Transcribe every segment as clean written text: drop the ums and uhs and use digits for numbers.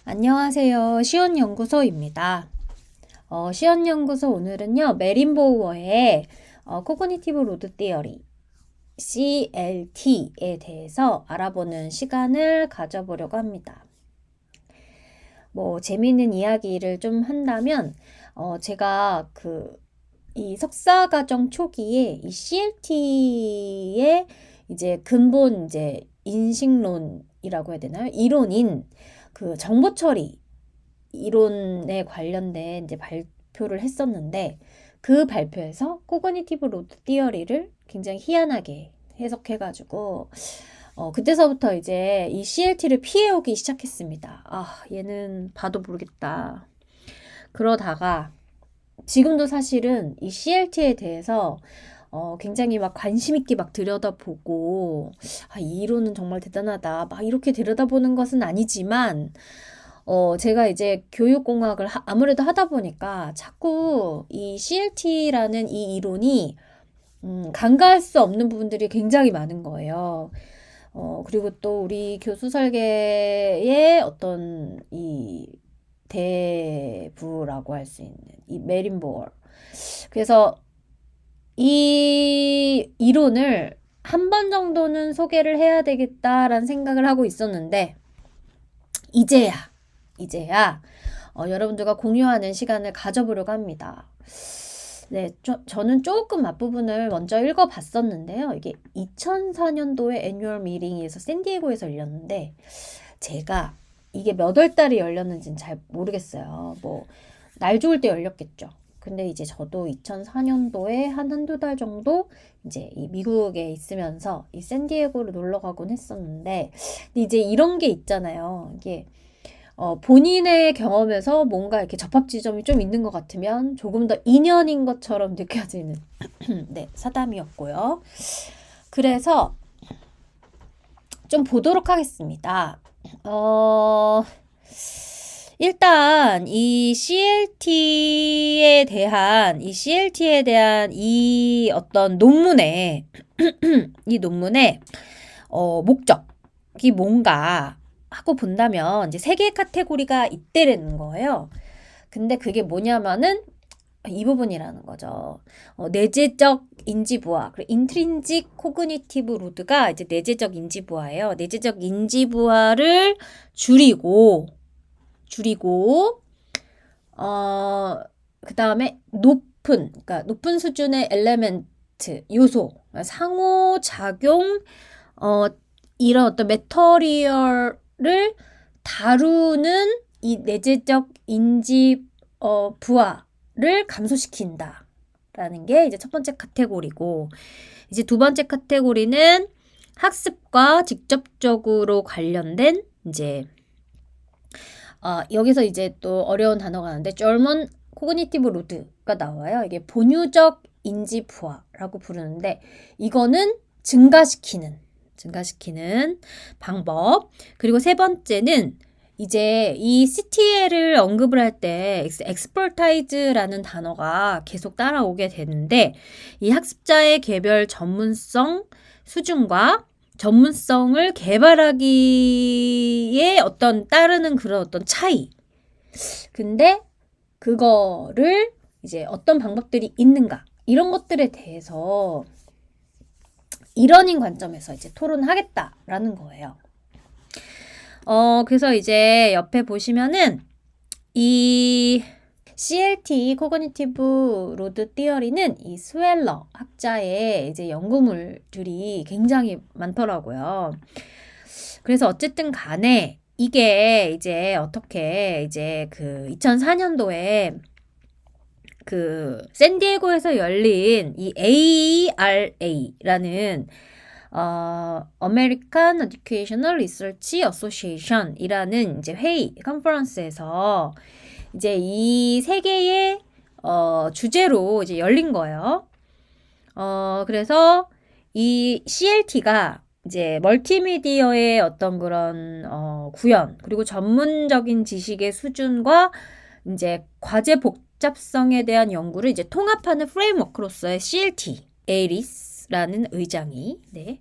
안녕하세요. 시온연구소입니다. 시온연구소 오늘은요, 메린보우어의 코그니티브 로드 티어리, CLT에 대해서 알아보는 시간을 가져보려고 합니다. 재미있는 이야기를 좀 한다면, 제가 이 석사과정 초기에 이 CLT의 이제 근본 인식론이라고 해야 되나요? 이론인 정보 처리 이론에 관련된 이제 발표를 했었는데 그 발표에서 코그니티브 로드 티어리를 굉장히 희한하게 해석해가지고 그때서부터 이제 이 CLT를 피해오기 시작했습니다. 얘는 봐도 모르겠다. 그러다가 지금도 사실은 이 CLT에 대해서 굉장히 막 관심 있게 막 들여다보고, 이 이론은 정말 대단하다. 막 이렇게 들여다보는 것은 아니지만, 제가 이제 교육공학을 아무래도 하다 보니까 자꾸 이 CLT라는 이 이론이, 간과할 수 없는 부분들이 굉장히 많은 거예요. 그리고 또 우리 교수 설계의 어떤 이 대부라고 할 수 있는 이 메린보어. 그래서 이 이론을 한 번 정도는 소개를 해야 되겠다라는 생각을 하고 있었는데 이제야 여러분들과 공유하는 시간을 가져보려고 합니다. 네, 저는 조금 앞부분을 먼저 읽어봤었는데요. 이게 2004년도에 애뉴얼 미팅에서 샌디에고에서 열렸는데 제가 이게 몇 월 달에 열렸는지는 잘 모르겠어요. 날 좋을 때 열렸겠죠. 근데 이제 저도 2004년도에 한두 달 정도 이제 이 미국에 있으면서 이 샌디에고를 놀러 가곤 했었는데, 근데 이제 이런 게 있잖아요. 이게 본인의 경험에서 뭔가 이렇게 접합 지점이 좀 있는 것 같으면 조금 더 인연인 것처럼 느껴지는 네, 사담이었고요. 그래서 좀 보도록 하겠습니다. 일단 이 CLT에 대한 이 어떤 논문에 이 논문의 목적이 뭔가 하고 본다면 이제 세 개의 카테고리가 있대라는 거예요. 근데 그게 뭐냐면은 이 부분이라는 거죠. 내재적 인지 부하, 그리고 인트린직 코그니티브 로드가 이제 내재적 인지 부하예요. 내재적 인지 부하를 줄이고 그다음에 높은 수준의 엘레멘트, 요소, 상호작용, 이런 어떤 메터리얼을 다루는 이 내재적 인지 부하를 감소시킨다. 라는 게 이제 첫 번째 카테고리고, 이제 두 번째 카테고리는 학습과 직접적으로 관련된 이제 여기서 이제 또 어려운 단어가 나오는데 German Cognitive Load가 나와요. 이게 본유적 인지 부하라고 부르는데 이거는 증가시키는 방법. 그리고 세 번째는 이제 이 CTL을 언급을 할 때 expertise라는 단어가 계속 따라오게 되는데 이 학습자의 개별 전문성 수준과 전문성을 개발하기에 따르는 그런 어떤 차이. 근데 그거를 이제 어떤 방법들이 있는가. 이런 것들에 대해서 이론인 관점에서 이제 토론하겠다라는 거예요. 그래서 이제 옆에 보시면은 이 CLT 코그니티브 로드 티어리는 이 스웰러 학자의 이제 연구물들이 굉장히 많더라고요. 그래서 어쨌든 간에 이게 이제 어떻게 이제 2004년도에 샌디에고에서 열린 이 AERA라는 American Educational Research Association이라는 이제 컨퍼런스에서 이제 이 세 개의 주제로 이제 열린 거예요. 그래서 이 CLT가 이제 멀티미디어의 어떤 그런 구현, 그리고 전문적인 지식의 수준과 이제 과제 복잡성에 대한 연구를 이제 통합하는 프레임워크로서의 CLT, 에리스라는 의장이, 네.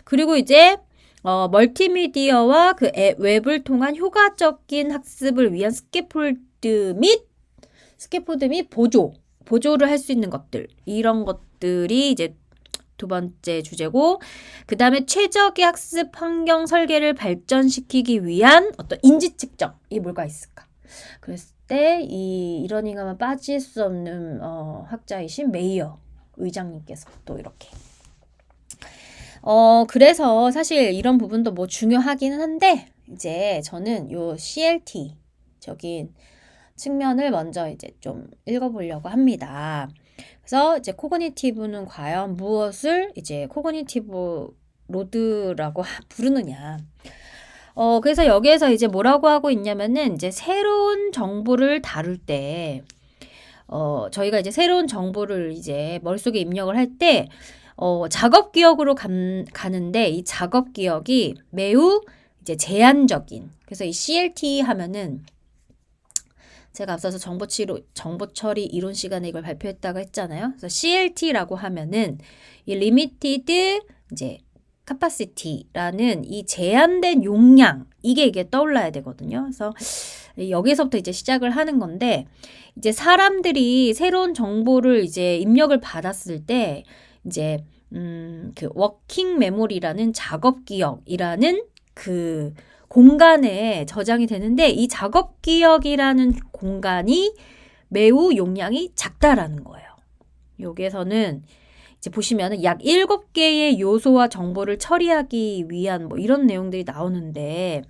그리고 이제 멀티미디어와 그 웹을 통한 효과적인 학습을 위한 스캐폴드 및 보조를 할 수 있는 것들. 이런 것들이 이제 두 번째 주제고, 그 다음에 최적의 학습 환경 설계를 발전시키기 위한 어떤 인지 측정이 뭐가 있을까? 그랬을 때 이 이러닝하면 빠질 수 없는 학자이신 메이어 의장님께서 또 이렇게 그래서 사실 이런 부분도 뭐 중요하기는 한데, 이제 저는 요 CLT적인 측면을 먼저 이제 좀 읽어보려고 합니다. 그래서 이제 코그니티브는 과연 무엇을 이제 코그니티브 로드라고 부르느냐. 그래서 여기에서 이제 뭐라고 하고 있냐면은 이제 새로운 정보를 다룰 때, 저희가 이제 새로운 정보를 이제 머릿속에 입력을 할 때, 작업 기억으로 가는데 이 작업 기억이 매우 이제 제한적인. 그래서 이 CLT 하면은 제가 앞서서 정보 처리 이론 시간에 이걸 발표했다고 했잖아요. 그래서 CLT라고 하면은 이 limited 이제 capacity라는 이 제한된 용량 이게 떠올라야 되거든요. 그래서 여기서부터 이제 시작을 하는 건데, 이제 사람들이 새로운 정보를 이제 입력을 받았을 때 이제 그 워킹 메모리라는 작업 기억이라는 그 공간에 저장이 되는데, 이 작업 기억이라는 공간이 매우 용량이 작다라는 거예요. 여기에서는 이제 보시면은 약 7개의 요소와 정보를 처리하기 위한 뭐 이런 내용들이 나오는데,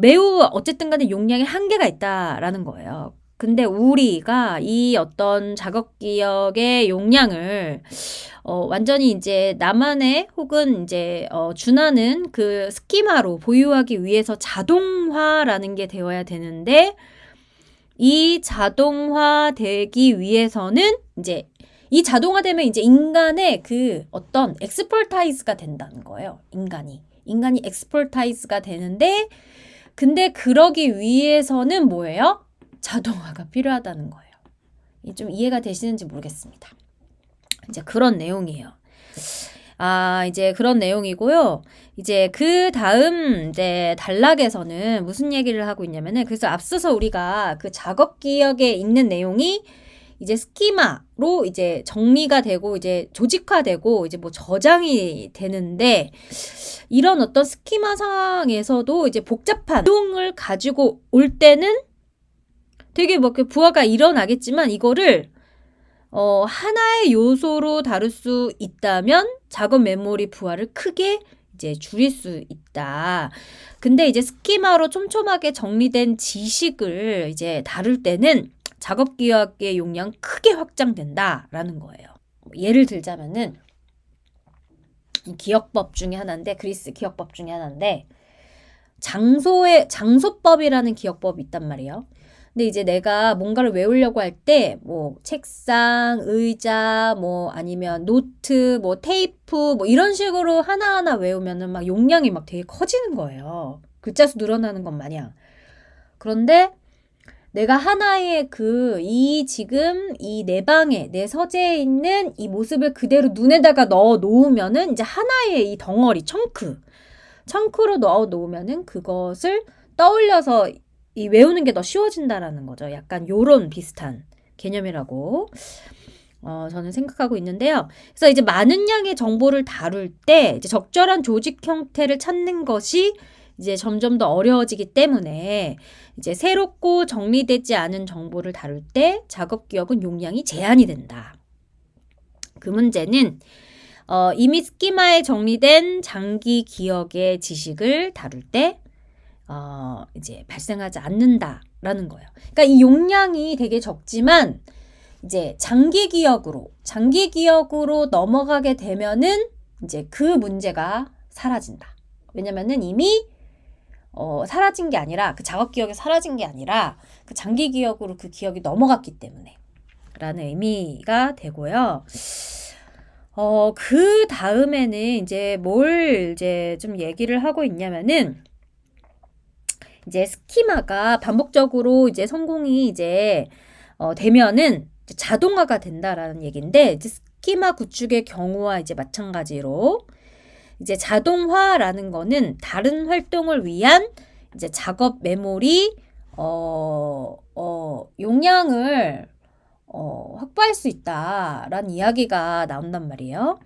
매우 어쨌든 간에 용량에 한계가 있다라는 거예요. 근데 우리가 이 어떤 작업 기억의 용량을 완전히 이제 나만의 혹은 이제 준하는 그 스키마로 보유하기 위해서 자동화라는 게 되어야 되는데, 이 자동화 되기 위해서는 이제 이 자동화되면 이제 인간의 그 어떤 엑스퍼타이즈가 된다는 거예요. 인간이 엑스퍼타이즈가 되는데, 근데 그러기 위해서는 뭐예요? 자동화가 필요하다는 거예요. 좀 이해가 되시는지 모르겠습니다. 이제 그런 내용이에요. 이제 그런 내용이고요. 이제 그 다음 이제 단락에서는 무슨 얘기를 하고 있냐면은, 그래서 앞서서 우리가 그 작업 기억에 있는 내용이 이제 스키마로 이제 정리가 되고 이제 조직화되고 이제 뭐 저장이 되는데, 이런 어떤 스키마 상황에서도 이제 복잡한 내용을 가지고 올 때는 되게 뭐 그 부하가 일어나겠지만, 이거를 하나의 요소로 다룰 수 있다면 작업 메모리 부하를 크게 이제 줄일 수 있다. 근데 이제 스키마로 촘촘하게 정리된 지식을 이제 다룰 때는 작업 기억의 용량 크게 확장된다라는 거예요. 예를 들자면은 기억법 중에 하나인데, 그리스 기억법 중에 하나인데, 장소법이라는 기억법이 있단 말이에요. 근데 이제 내가 뭔가를 외우려고 할 때 뭐 책상, 의자, 뭐 아니면 노트, 뭐 테이프 뭐 이런 식으로 하나하나 외우면은 막 용량이 막 되게 커지는 거예요. 글자 수 늘어나는 것 마냥. 그런데 내가 하나의 지금 이 내 방에, 내 서재에 있는 이 모습을 그대로 눈에다가 넣어 놓으면은 이제 하나의 이 덩어리, 청크로 넣어 놓으면은 그것을 떠올려서 이 외우는 게 더 쉬워진다라는 거죠. 약간 요런 비슷한 개념이라고 저는 생각하고 있는데요. 그래서 이제 많은 양의 정보를 다룰 때 이제 적절한 조직 형태를 찾는 것이 이제 점점 더 어려워지기 때문에, 이제 새롭고 정리되지 않은 정보를 다룰 때 작업 기억은 용량이 제한이 된다. 그 문제는 이미 스키마에 정리된 장기 기억의 지식을 다룰 때 이제 발생하지 않는다라는 거예요. 그러니까 이 용량이 되게 적지만 이제 장기 기억으로 넘어가게 되면은 이제 그 문제가 사라진다. 왜냐면은 이미 사라진 게 아니라, 그 작업 기억이 사라진 게 아니라 그 장기 기억으로 그 기억이 넘어갔기 때문에 라는 의미가 되고요. 그 다음에는 이제 뭘 이제 좀 얘기를 하고 있냐면은, 이제 스키마가 반복적으로 이제 성공이 이제 되면은 이제 자동화가 된다라는 얘기인데, 이제 스키마 구축의 경우와 이제 마찬가지로 이제 자동화라는 거는 다른 활동을 위한 이제 작업 메모리 용량을 확보할 수 있다라는 이야기가 나온단 말이에요.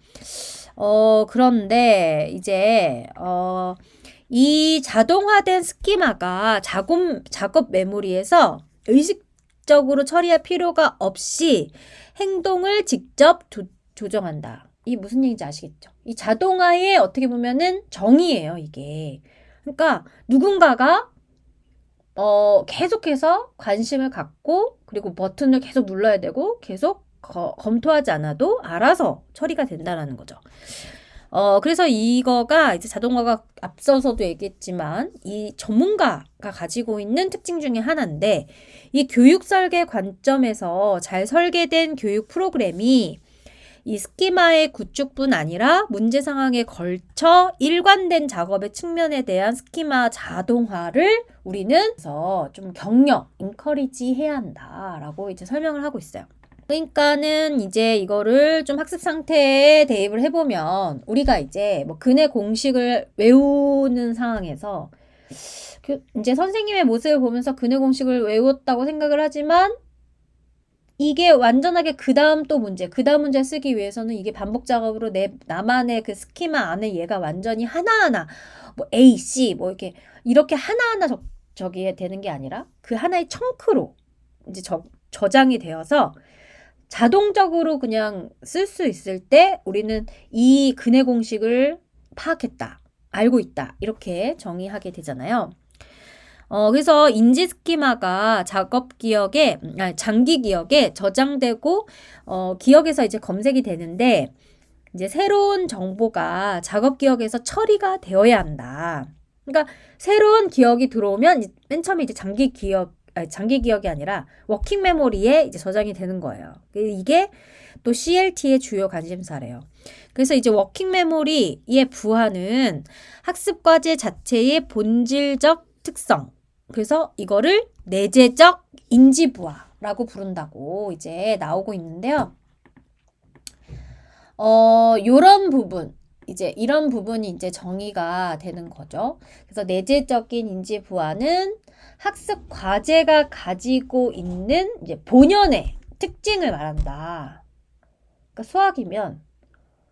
그런데 이제 이 자동화된 스키마가 작업 메모리에서 의식적으로 처리할 필요가 없이 행동을 직접 조정한다. 이게 무슨 얘기인지 아시겠죠? 이 자동화의 어떻게 보면은 정의예요, 이게. 그러니까 누군가가 계속해서 관심을 갖고 그리고 버튼을 계속 눌러야 되고 계속 검토하지 않아도 알아서 처리가 된다라는 거죠. 그래서 이거가 이제 자동화가 앞서서도 얘기했지만 이 전문가가 가지고 있는 특징 중에 하나인데 이 교육 설계 관점에서 잘 설계된 교육 프로그램이 이 스키마의 구축뿐 아니라 문제 상황에 걸쳐 일관된 작업의 측면에 대한 스키마 자동화를 우리는 좀 격려, 인커리지 해야 한다라고 이제 설명을 하고 있어요. 그러니까는 이제 이거를 좀 학습 상태에 대입을 해보면 우리가 이제 뭐 근의 공식을 외우는 상황에서 이제 선생님의 모습을 보면서 근의 공식을 외웠다고 생각을 하지만 이게 완전하게 그 다음 문제 쓰기 위해서는 이게 반복 작업으로 나만의 그 스키마 안에 얘가 완전히 하나하나 뭐 A, C 뭐 이렇게 하나하나 저기 되는 게 아니라 그 하나의 청크로 이제 저장이 되어서 자동적으로 그냥 쓸 수 있을 때 우리는 이 근의 공식을 파악했다, 알고 있다 이렇게 정의하게 되잖아요. 그래서 인지 스키마가 장기 기억에 저장되고, 기억에서 이제 검색이 되는데, 이제 새로운 정보가 작업 기억에서 처리가 되어야 한다. 그러니까 새로운 기억이 들어오면 맨 처음에 이제 장기 기억이 아니라 워킹 메모리에 이제 저장이 되는 거예요. 이게 또 CLT의 주요 관심사래요. 그래서 이제 워킹 메모리의 부하는 학습 과제 자체의 본질적 특성. 그래서 이거를 내재적 인지 부하라고 부른다고 이제 나오고 있는데요. 이런 부분이 이제 정의가 되는 거죠. 그래서 내재적인 인지 부하는 학습 과제가 가지고 있는 이제 본연의 특징을 말한다. 그러니까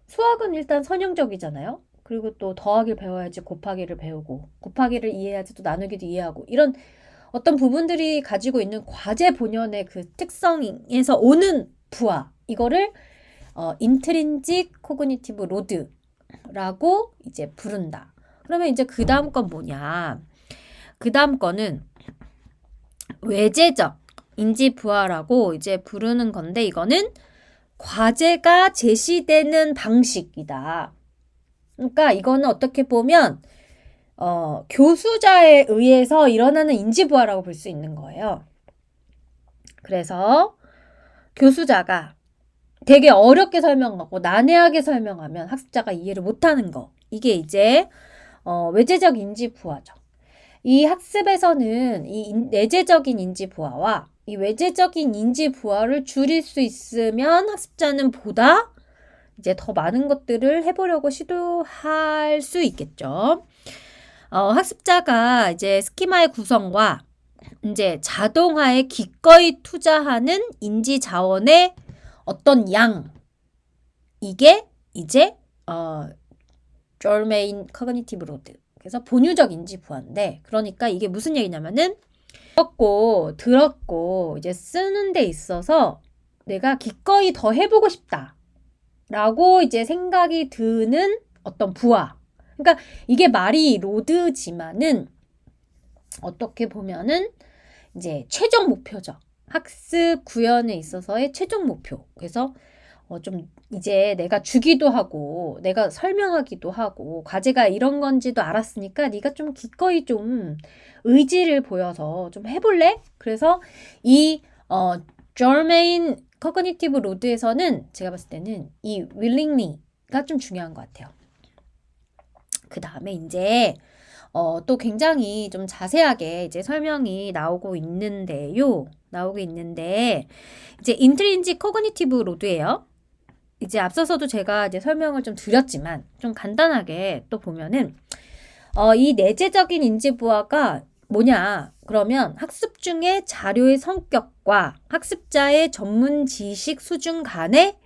수학은 일단 선형적이잖아요. 그리고 또 더하기를 배워야지 곱하기를 배우고 곱하기를 이해해야지 또 나누기도 이해하고 이런 어떤 부분들이 가지고 있는 과제 본연의 그 특성에서 오는 부하 이거를 인트린직 코그니티브 로드라고 이제 부른다. 그러면 이제 그 다음 건 뭐냐? 그 다음 거는 외재적 인지 부하라고 이제 부르는 건데 이거는 과제가 제시되는 방식이다. 그러니까 이거는 어떻게 보면 교수자에 의해서 일어나는 인지부하라고 볼 수 있는 거예요. 그래서 교수자가 되게 어렵게 설명하고 난해하게 설명하면 학습자가 이해를 못하는 거. 이게 이제 외재적 인지부하죠. 이 학습에서는 이 내재적인 인지부하와 이 외재적인 인지부하를 줄일 수 있으면 학습자는 보다 이제 더 많은 것들을 해보려고 시도할 수 있겠죠. 학습자가 이제 스키마의 구성과 이제 자동화에 기꺼이 투자하는 인지 자원의 어떤 양, 이게 이제 Germain Cognitive Load. 그래서 본유적 인지 부하인데, 그러니까 이게 무슨 얘기냐면은 들었고 이제 쓰는 데 있어서 내가 기꺼이 더 해보고 싶다. 라고 이제 생각이 드는 어떤 부하. 그러니까 이게 말이 로드지만은 어떻게 보면은 이제 최종 목표죠. 학습 구현에 있어서의 최종 목표. 그래서 좀 이제 내가 주기도 하고 내가 설명하기도 하고 과제가 이런 건지도 알았으니까 네가 좀 기꺼이 좀 의지를 보여서 좀 해볼래? 그래서 이 Germain Cognitive Load에서는 제가 봤을 때는 이 willingly가 좀 중요한 것 같아요. 그 다음에 이제 또 굉장히 좀 자세하게 이제 설명이 나오고 있는데 이제 Intrinsic Cognitive Load예요. 이제 앞서서도 제가 이제 설명을 좀 드렸지만 좀 간단하게 또 보면은 이 내재적인 인지 부하가 뭐냐? 그러면 학습 중에 자료의 성격과 학습자의 전문 지식 수준 간의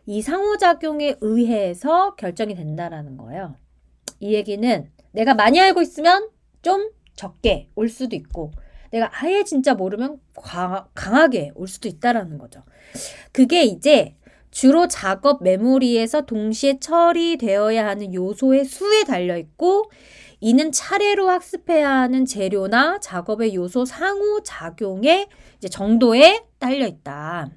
이 상호작용에 의해서 결정이 된다라는 거예요. 이 얘기는 내가 많이 알고 있으면 좀 적게 올 수도 있고 내가 아예 진짜 모르면 강하게 올 수도 있다라는 거죠. 그게 이제 주로 작업 메모리에서 동시에 처리되어야 하는 요소의 수에 달려있고 이는 차례로 학습해야 하는 재료나 작업의 요소 상호작용의 이제 정도에 딸려있다.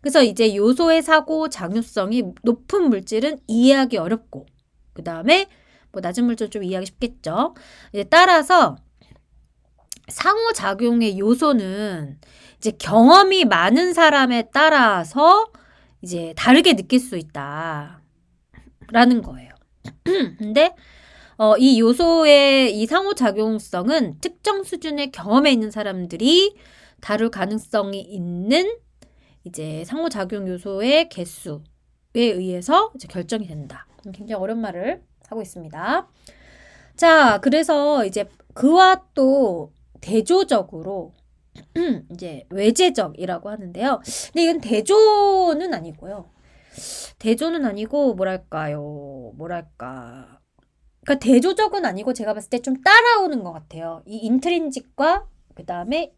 그래서 이제 요소의 사고 작용성이 높은 물질은 이해하기 어렵고 그 다음에 뭐 낮은 물질 좀 이해하기 쉽겠죠. 이제 따라서 상호작용의 요소는 이제 경험이 많은 사람에 따라서 이제 다르게 느낄 수 있다. 라는 거예요. 근데 이 요소의 이 상호작용성은 특정 수준의 경험에 있는 사람들이 다룰 가능성이 있는 이제 상호작용 요소의 개수에 의해서 이제 결정이 된다. 굉장히 어려운 말을 하고 있습니다. 자, 그래서 이제 그와 또 대조적으로 이제 외재적이라고 하는데요. 근데 이건 대조는 아니고요. 대조는 아니고 뭐랄까. 그러니까 대조적은 아니고 제가 봤을 때 좀 따라오는 것 같아요. 이 인트린직과 그 다음에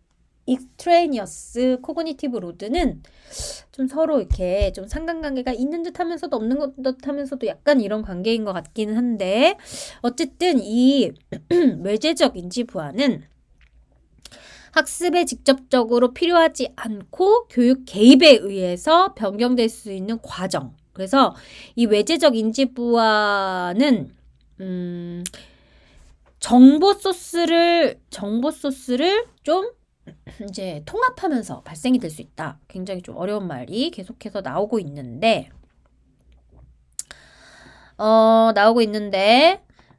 익스트레니어스 코그니티브 로드는 좀 서로 이렇게 좀 상관관계가 있는 듯 하면서도 없는 듯 하면서도 약간 이런 관계인 것 같기는 한데 어쨌든 이 외재적 인지 부하는 학습에 직접적으로 필요하지 않고 교육 개입에 의해서 변경될 수 있는 과정. 그래서 이 외재적 인지 부하는 정보 소스를 좀 이제 통합하면서 발생이 될 수 있다. 굉장히 좀 어려운 말이 계속해서 나오고 있는데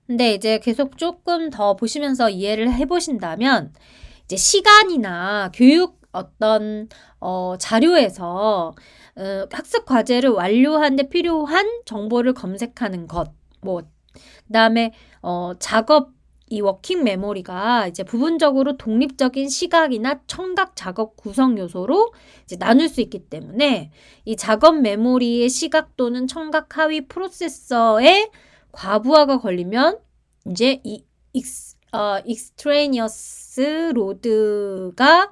근데 이제 계속 조금 더 보시면서 이해를 해보신다면 이제 시간이나 교육 어떤 자료에서 학습 과제를 완료하는 데 필요한 정보를 검색하는 것, 뭐 그다음에 작업 이 워킹 메모리가 이제 부분적으로 독립적인 시각이나 청각 작업 구성 요소로 이제 나눌 수 있기 때문에 이 작업 메모리의 시각 또는 청각 하위 프로세서에 과부하가 걸리면 이제 이 익스트레니어스 로드가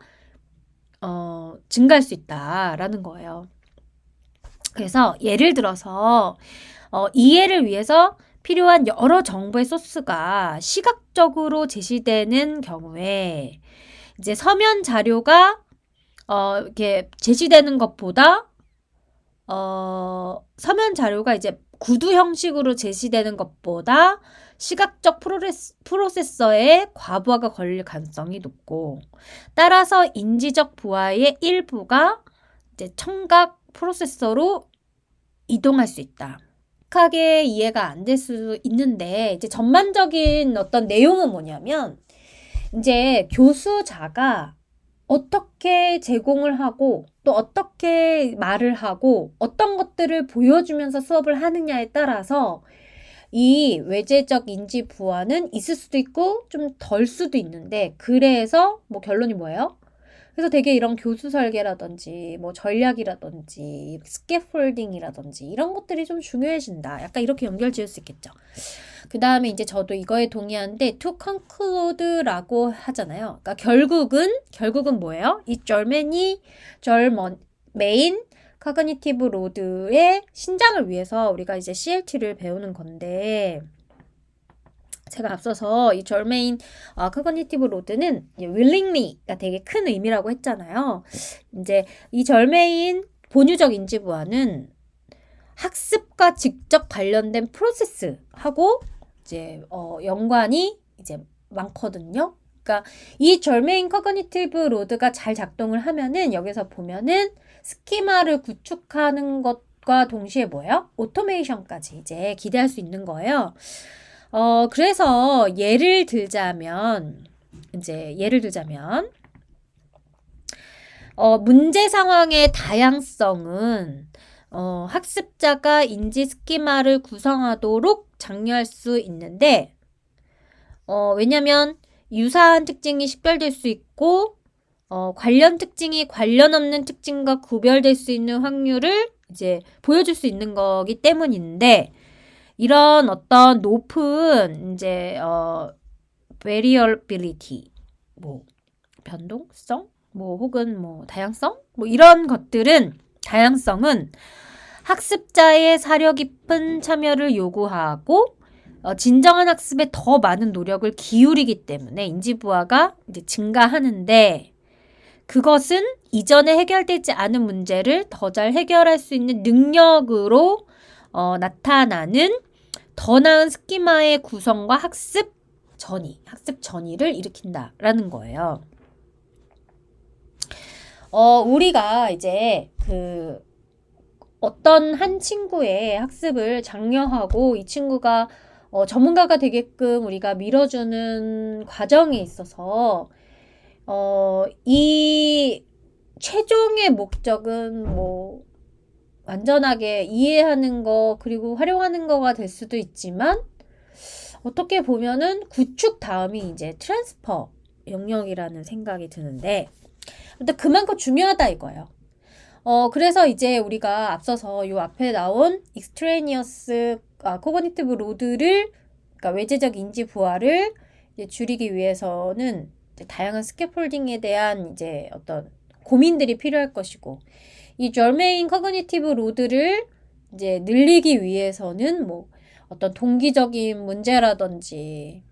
증가할 수 있다라는 거예요. 그래서 예를 들어서 이해를 위해서 필요한 여러 정보의 소스가 시각적으로 제시되는 경우에 이제 서면 자료가 이렇게 제시되는 것보다 서면 자료가 이제 구두 형식으로 제시되는 것보다 시각적 프로세서에 과부하가 걸릴 가능성이 높고 따라서 인지적 부하의 일부가 이제 청각 프로세서로 이동할 수 있다. 정확하게 이해가 안 될 수 있는데 이제 전반적인 어떤 내용은 뭐냐면 이제 교수자가 어떻게 제공을 하고 또 어떻게 말을 하고 어떤 것들을 보여주면서 수업을 하느냐에 따라서 이 외재적 인지 부하는 있을 수도 있고 좀 덜 수도 있는데 그래서 뭐 결론이 뭐예요? 그래서 되게 이런 교수 설계라든지 뭐 전략이라든지 스캐폴딩이라든지 이런 것들이 좀 중요해진다. 약간 이렇게 연결 지을 수 있겠죠. 그 다음에 이제 저도 이거에 동의하는데 to conclude라고 하잖아요. 그러니까 결국은 뭐예요? 이 절메인 커그니티브 로드의 신장을 위해서 우리가 이제 CLT를 배우는 건데 제가 앞서서 이 절메인 커그니티브 로드는 willingly가 되게 큰 의미라고 했잖아요. 이제 이 절메인 본유적 인지 부하는 학습과 직접 관련된 프로세스하고 이제 연관이 이제 많거든요. 그러니까 이 절메인 커그니티브 로드가 잘 작동을 하면은 여기서 보면은 스키마를 구축하는 것과 동시에 뭐예요? 오토메이션까지 이제 기대할 수 있는 거예요. 그래서 예를 들자면 문제 상황의 다양성은 학습자가 인지 스키마를 구성하도록 장려할 수 있는데, 왜냐면 유사한 특징이 식별될 수 있고, 관련 특징이 관련 없는 특징과 구별될 수 있는 확률을 이제 보여줄 수 있는 거기 때문인데, 이런 어떤 높은 이제 variability, 뭐 변동성, 뭐 혹은 뭐 다양성, 뭐 이런 것들은 다양성은 학습자의 사려 깊은 참여를 요구하고 진정한 학습에 더 많은 노력을 기울이기 때문에 인지 부하가 이제 증가하는데 그것은 이전에 해결되지 않은 문제를 더 잘 해결할 수 있는 능력으로 나타나는 더 나은 스키마의 구성과 학습 전이를 일으킨다라는 거예요. 우리가 이제 어떤 한 친구의 학습을 장려하고 이 친구가 전문가가 되게끔 우리가 밀어주는 과정에 있어서 이 최종의 목적은 뭐 완전하게 이해하는 거 그리고 활용하는 거가 될 수도 있지만 어떻게 보면은 구축 다음이 이제 트랜스퍼 영역이라는 생각이 드는데 근데 그만큼 중요하다 이거예요. 그래서 이제 우리가 앞서서 요 앞에 나온 extraneous cognitive load를 그러니까 외재적 인지 부하를 이제 줄이기 위해서는 이제 다양한 스캐폴딩에 대한 이제 어떤 고민들이 필요할 것이고 이 germane cognitive load를 이제 늘리기 위해서는 뭐 어떤 동기적인 문제라든지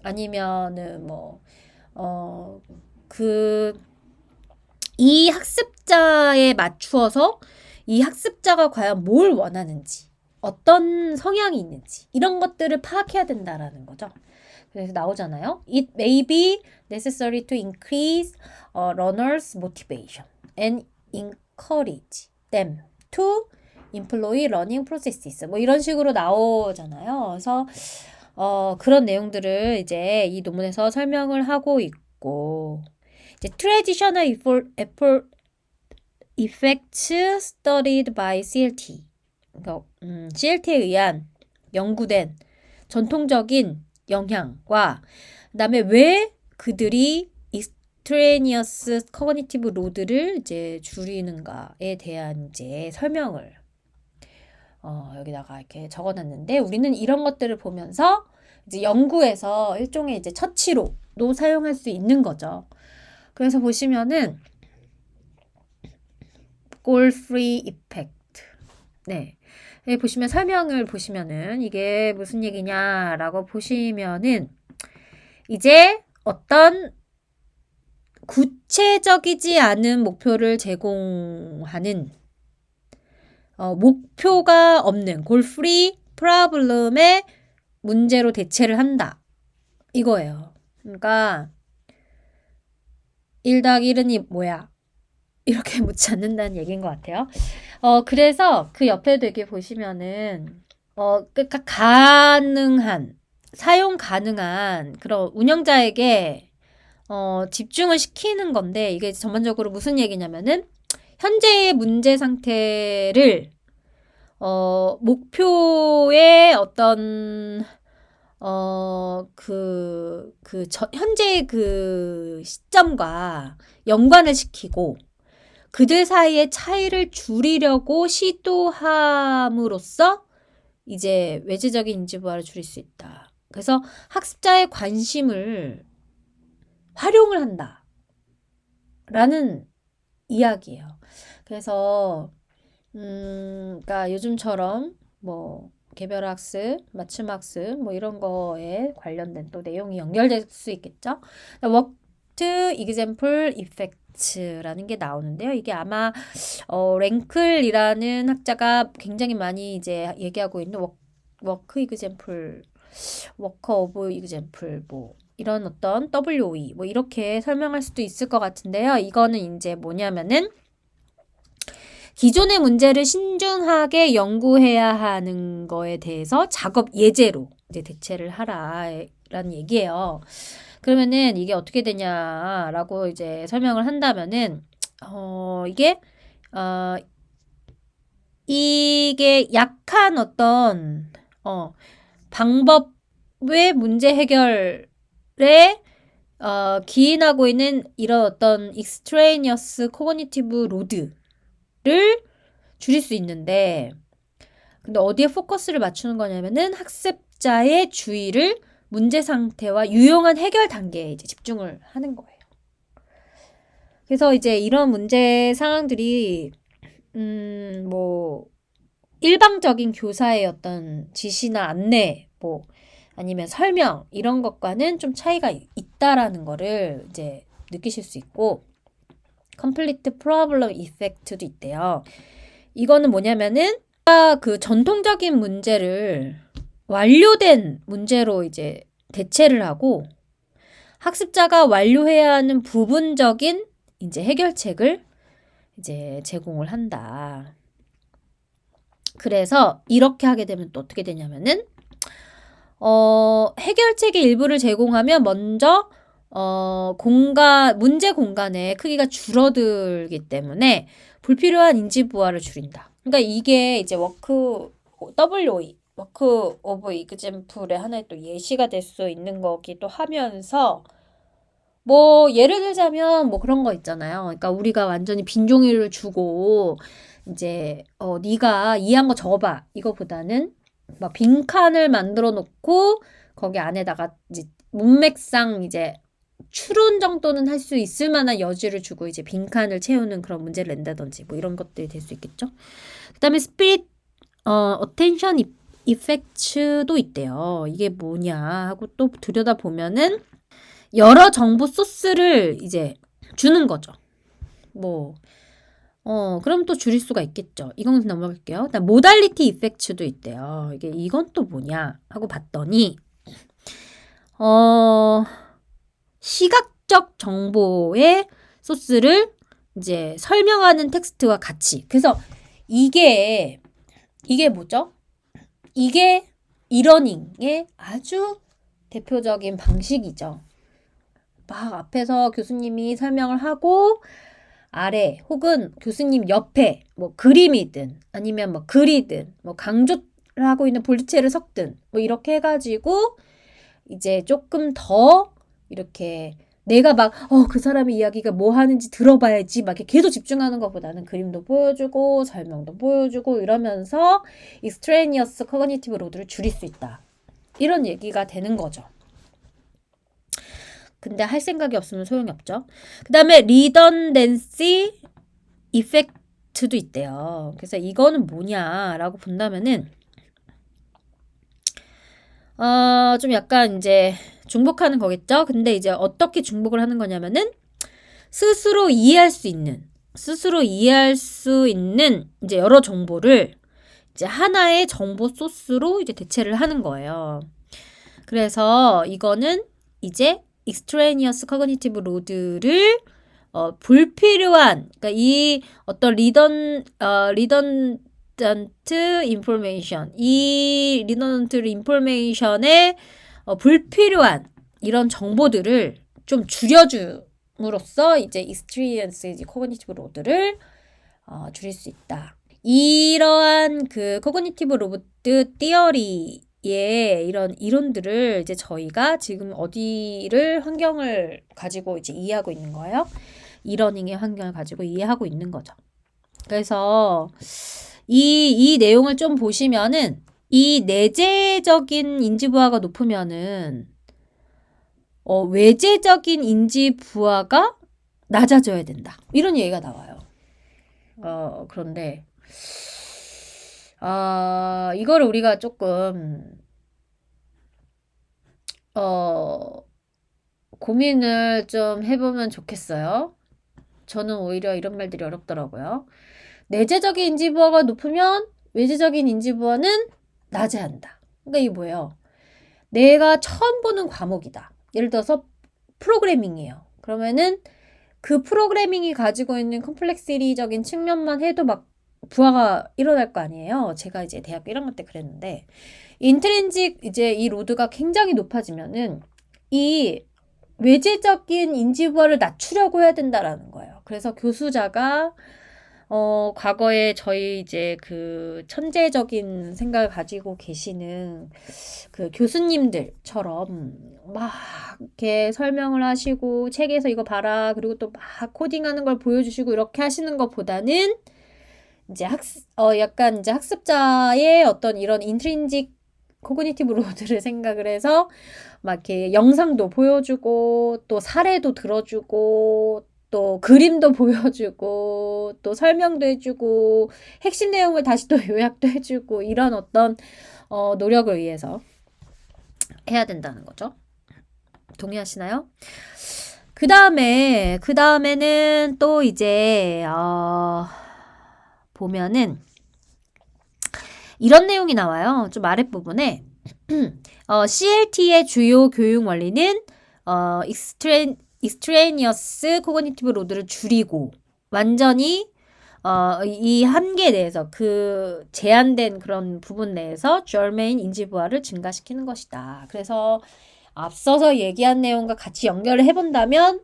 아니면은 이 학습자에 맞추어서 이 학습자가 과연 뭘 원하는지, 어떤 성향이 있는지 이런 것들을 파악해야 된다라는 거죠. 그래서 나오잖아요. It may be necessary to increase learners' motivation and encourage them to employ learning processes. 뭐 이런 식으로 나오잖아요. 그래서 그런 내용들을 이제 이 논문에서 설명을 하고 있고 이제 traditional effects studied by CLT. 그러니까 CLT에 의한 연구된 전통적인 영향과 그다음에 왜 그들이 extraneous cognitive load를 이제 줄이는가에 대한 이제 설명을 여기다가 이렇게 적어놨는데 우리는 이런 것들을 보면서 이제 연구에서 일종의 이제 처치로도 사용할 수 있는 거죠. 그래서 보시면은 goal-free effect. 네. 여기 보시면 설명을 보시면은 이게 무슨 얘기냐라고 보시면은 이제 어떤 구체적이지 않은 목표를 제공하는 목표가 없는 goal-free problem의 문제로 대체를 한다. 이거예요. 그러니까 1 더하기 1은 뭐야? 이렇게 묻지 않는다는 얘기인 것 같아요. 그래서 그 옆에도 이렇게 보시면은 그러니까 사용 가능한 그런 운영자에게 집중을 시키는 건데 이게 전반적으로 무슨 얘기냐면은 현재의 문제 상태를 목표의 어떤 현재의 그 시점과 연관을 시키고 그들 사이의 차이를 줄이려고 시도함으로써 이제 외재적인 인지 부하를 줄일 수 있다. 그래서 학습자의 관심을 활용을 한다. 라는 이야기예요. 그래서 그러니까 요즘처럼 뭐 개별학습, 맞춤학습 뭐 이런 거에 관련된 또 내용이 연결될 수 있겠죠. Worked Example Effects라는 게 나오는데요. 이게 아마 랭클이라는 학자가 굉장히 많이 이제 얘기하고 있는 워크 이그젬플, 워커 오브 이그젬플 뭐 이런 어떤 WOE 뭐 이렇게 설명할 수도 있을 것 같은데요. 이거는 이제 뭐냐면은 기존의 문제를 신중하게 연구해야 하는 거에 대해서 작업 예제로 이제 대체를 하라라는 얘기예요. 그러면은 이게 어떻게 되냐라고 이제 설명을 한다면은 이게 이게 약한 어떤 방법의 문제 해결에 기인하고 있는 이런 어떤 extraneous cognitive load를 줄일 수 있는데, 근데 어디에 포커스를 맞추는 거냐면은 학습자의 주의를 문제 상태와 유용한 해결 단계에 이제 집중을 하는 거예요. 그래서 이제 이런 문제 상황들이 뭐 일방적인 교사의 어떤 지시나 안내, 뭐 아니면 설명 이런 것과는 좀 차이가 있다라는 거를 이제 느끼실 수 있고, complete problem effect도 있대요. 이거는 뭐냐면은 그 전통적인 문제를 완료된 문제로 이제 대체를 하고, 학습자가 완료해야 하는 부분적인 이제 해결책을 이제 제공을 한다. 그래서 이렇게 하게 되면 또 어떻게 되냐면은 해결책의 일부를 제공하면 먼저 문제 공간의 크기가 줄어들기 때문에 불필요한 인지 부하를 줄인다. 그러니까 이게 이제 WOE, 워크 오브 이그젬플의 하나의 또 예시가 될 수 있는 거기도 하면서, 뭐 예를 들자면 뭐 그런 거 있잖아요. 그러니까 우리가 완전히 빈 종이를 주고 이제 네가 이해한 거 적어봐, 이거보다는 막 빈칸을 만들어 놓고 거기 안에다가 이제 문맥상 이제 추론 정도는 할 수 있을 만한 여지를 주고 이제 빈칸을 채우는 그런 문제를 낸다든지 뭐 이런 것들이 될 수 있겠죠. 그다음에 스피릿 어텐션 이펙트도 있대요. 이게 뭐냐 하고 또 들여다보면은 여러 정보 소스를 이제 주는 거죠. 뭐 그럼 또 줄일 수가 있겠죠. 이건 넘어갈게요. 그다음 모달리티 이펙트도 있대요. 이건 또 뭐냐 하고 봤더니 시각적 정보의 소스를 이제 설명하는 텍스트와 같이. 그래서 이게 뭐죠? 이게 이러닝의 아주 대표적인 방식이죠. 막 앞에서 교수님이 설명을 하고 아래 혹은 교수님 옆에 뭐 그림이든 아니면 뭐 글이든 뭐 강조를 하고 있는 볼트체를 섞든 뭐 이렇게 해가지고 이제 조금 더 이렇게 내가 막 그 사람의 이야기가 뭐 하는지 들어봐야지 막 이렇게 계속 집중하는 것보다는 그림도 보여주고 설명도 보여주고 이러면서 extraneous cognitive load를 줄일 수 있다. 이런 얘기가 되는 거죠. 근데 할 생각이 없으면 소용이 없죠. 그 다음에 redundancy effect도 있대요. 그래서 이거는 뭐냐라고 본다면은 좀 약간 이제 중복하는 거겠죠. 근데 이제 어떻게 중복을 하는 거냐면은 스스로 이해할 수 있는 이제 여러 정보를 이제 하나의 정보 소스로 이제 대체를 하는 거예요. 그래서 이거는 이제 extraneous cognitive load를 불필요한, 그러니까 이 어떤 redundant information, 이 redundant information의 불필요한 이런 정보들을 좀 줄여줌으로써 이제 extraneous cognitive load를 줄일 수 있다. 이러한 그 cognitive load theory 이런 이론들을 이제 저희가 지금 어디를 환경을 가지고 이제 이해하고 있는 거예요? 이러닝의 환경을 가지고 이해하고 있는 거죠. 그래서 이 내용을 좀 보시면은 이 내재적인 인지 부하가 높으면은 외재적인 인지 부하가 낮아져야 된다. 이런 얘기가 나와요. 그런데 이거를 우리가 조금 고민을 좀 해보면 좋겠어요. 저는 오히려 이런 말들이 어렵더라고요. 내재적인 인지부하가 높으면 외재적인 인지부하는 낮아야 한다. 그러니까 이게 뭐예요? 내가 처음 보는 과목이다. 예를 들어서 프로그래밍이에요. 그러면은 그 프로그래밍이 가지고 있는 컴플렉시리적인 측면만 해도 막 부하가 일어날 거 아니에요. 제가 이제 대학교 1학년 때 그랬는데, 인트린직 이제 이 로드가 굉장히 높아지면은 이 외재적인 인지 부하를 낮추려고 해야 된다라는 거예요. 그래서 교수자가 과거에 저희 이제 그 천재적인 생각을 가지고 계시는 그 교수님들처럼 막 이렇게 설명을 하시고 책에서 이거 봐라. 그리고 또 막 코딩하는 걸 보여주시고 이렇게 하시는 것보다는 이제 약간 이제 학습자의 어떤 이런 인트린직 코그니티브 로드를 생각을 해서 막 이렇게 영상도 보여주고 또 사례도 들어주고 또 그림도 보여주고 또 설명도 해주고 핵심 내용을 다시 또 요약도 해주고 이런 어떤 노력을 위해서 해야 된다는 거죠. 동의하시나요? 그 다음에는 또 이제 보면은 이런 내용이 나와요. 좀 아랫부분에 CLT의 주요 교육 원리는 extraneous cognitive load를 줄이고 완전히 이 한계 내에서 그 제한된 그런 부분 내에서 germane 인지 부하를 증가시키는 것이다. 그래서 앞서서 얘기한 내용과 같이 연결을 해본다면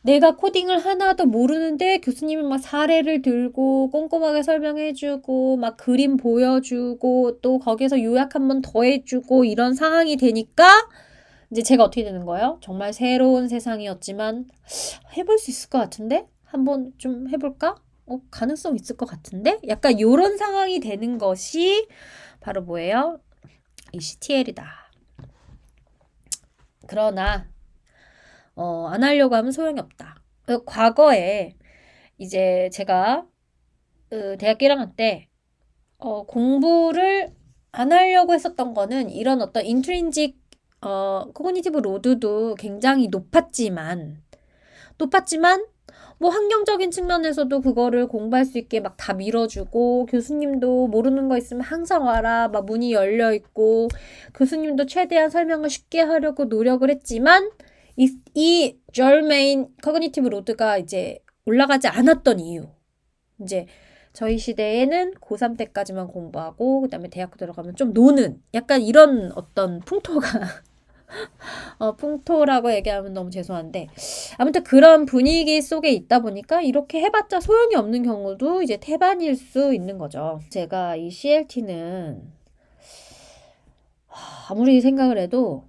내가 코딩을 하나도 모르는데 교수님이 막 사례를 들고 꼼꼼하게 설명해주고 막 그림 보여주고 또 거기서 요약 한번 더 해주고 이런 상황이 되니까 이제 제가 어떻게 되는 거예요? 정말 새로운 세상이었지만 해볼 수 있을 것 같은데? 한번 좀 해볼까? 가능성 있을 것 같은데? 약간 요런 상황이 되는 것이 바로 뭐예요? 이 CTL이다. 그러나 안 하려고 하면 소용이 없다. 과거에 이제 제가 대학 1학년 때 공부를 안 하려고 했었던 거는 이런 어떤 인트린직 코그니티브 로드도 굉장히 높았지만 뭐 환경적인 측면에서도 그거를 공부할 수 있게 막 다 밀어주고 교수님도 모르는 거 있으면 항상 와라 막 문이 열려 있고 교수님도 최대한 설명을 쉽게 하려고 노력을 했지만 이 germane cognitive load가 이제 올라가지 않았던 이유. 이제 저희 시대에는 고3 때까지만 공부하고 그다음에 대학교 들어가면 좀 노는 약간 이런 어떤 풍토가 풍토라고 얘기하면 너무 죄송한데 아무튼 그런 분위기 속에 있다 보니까 이렇게 해봤자 소용이 없는 경우도 이제 태반일 수 있는 거죠. 제가 이 CLT는 아무리 생각을 해도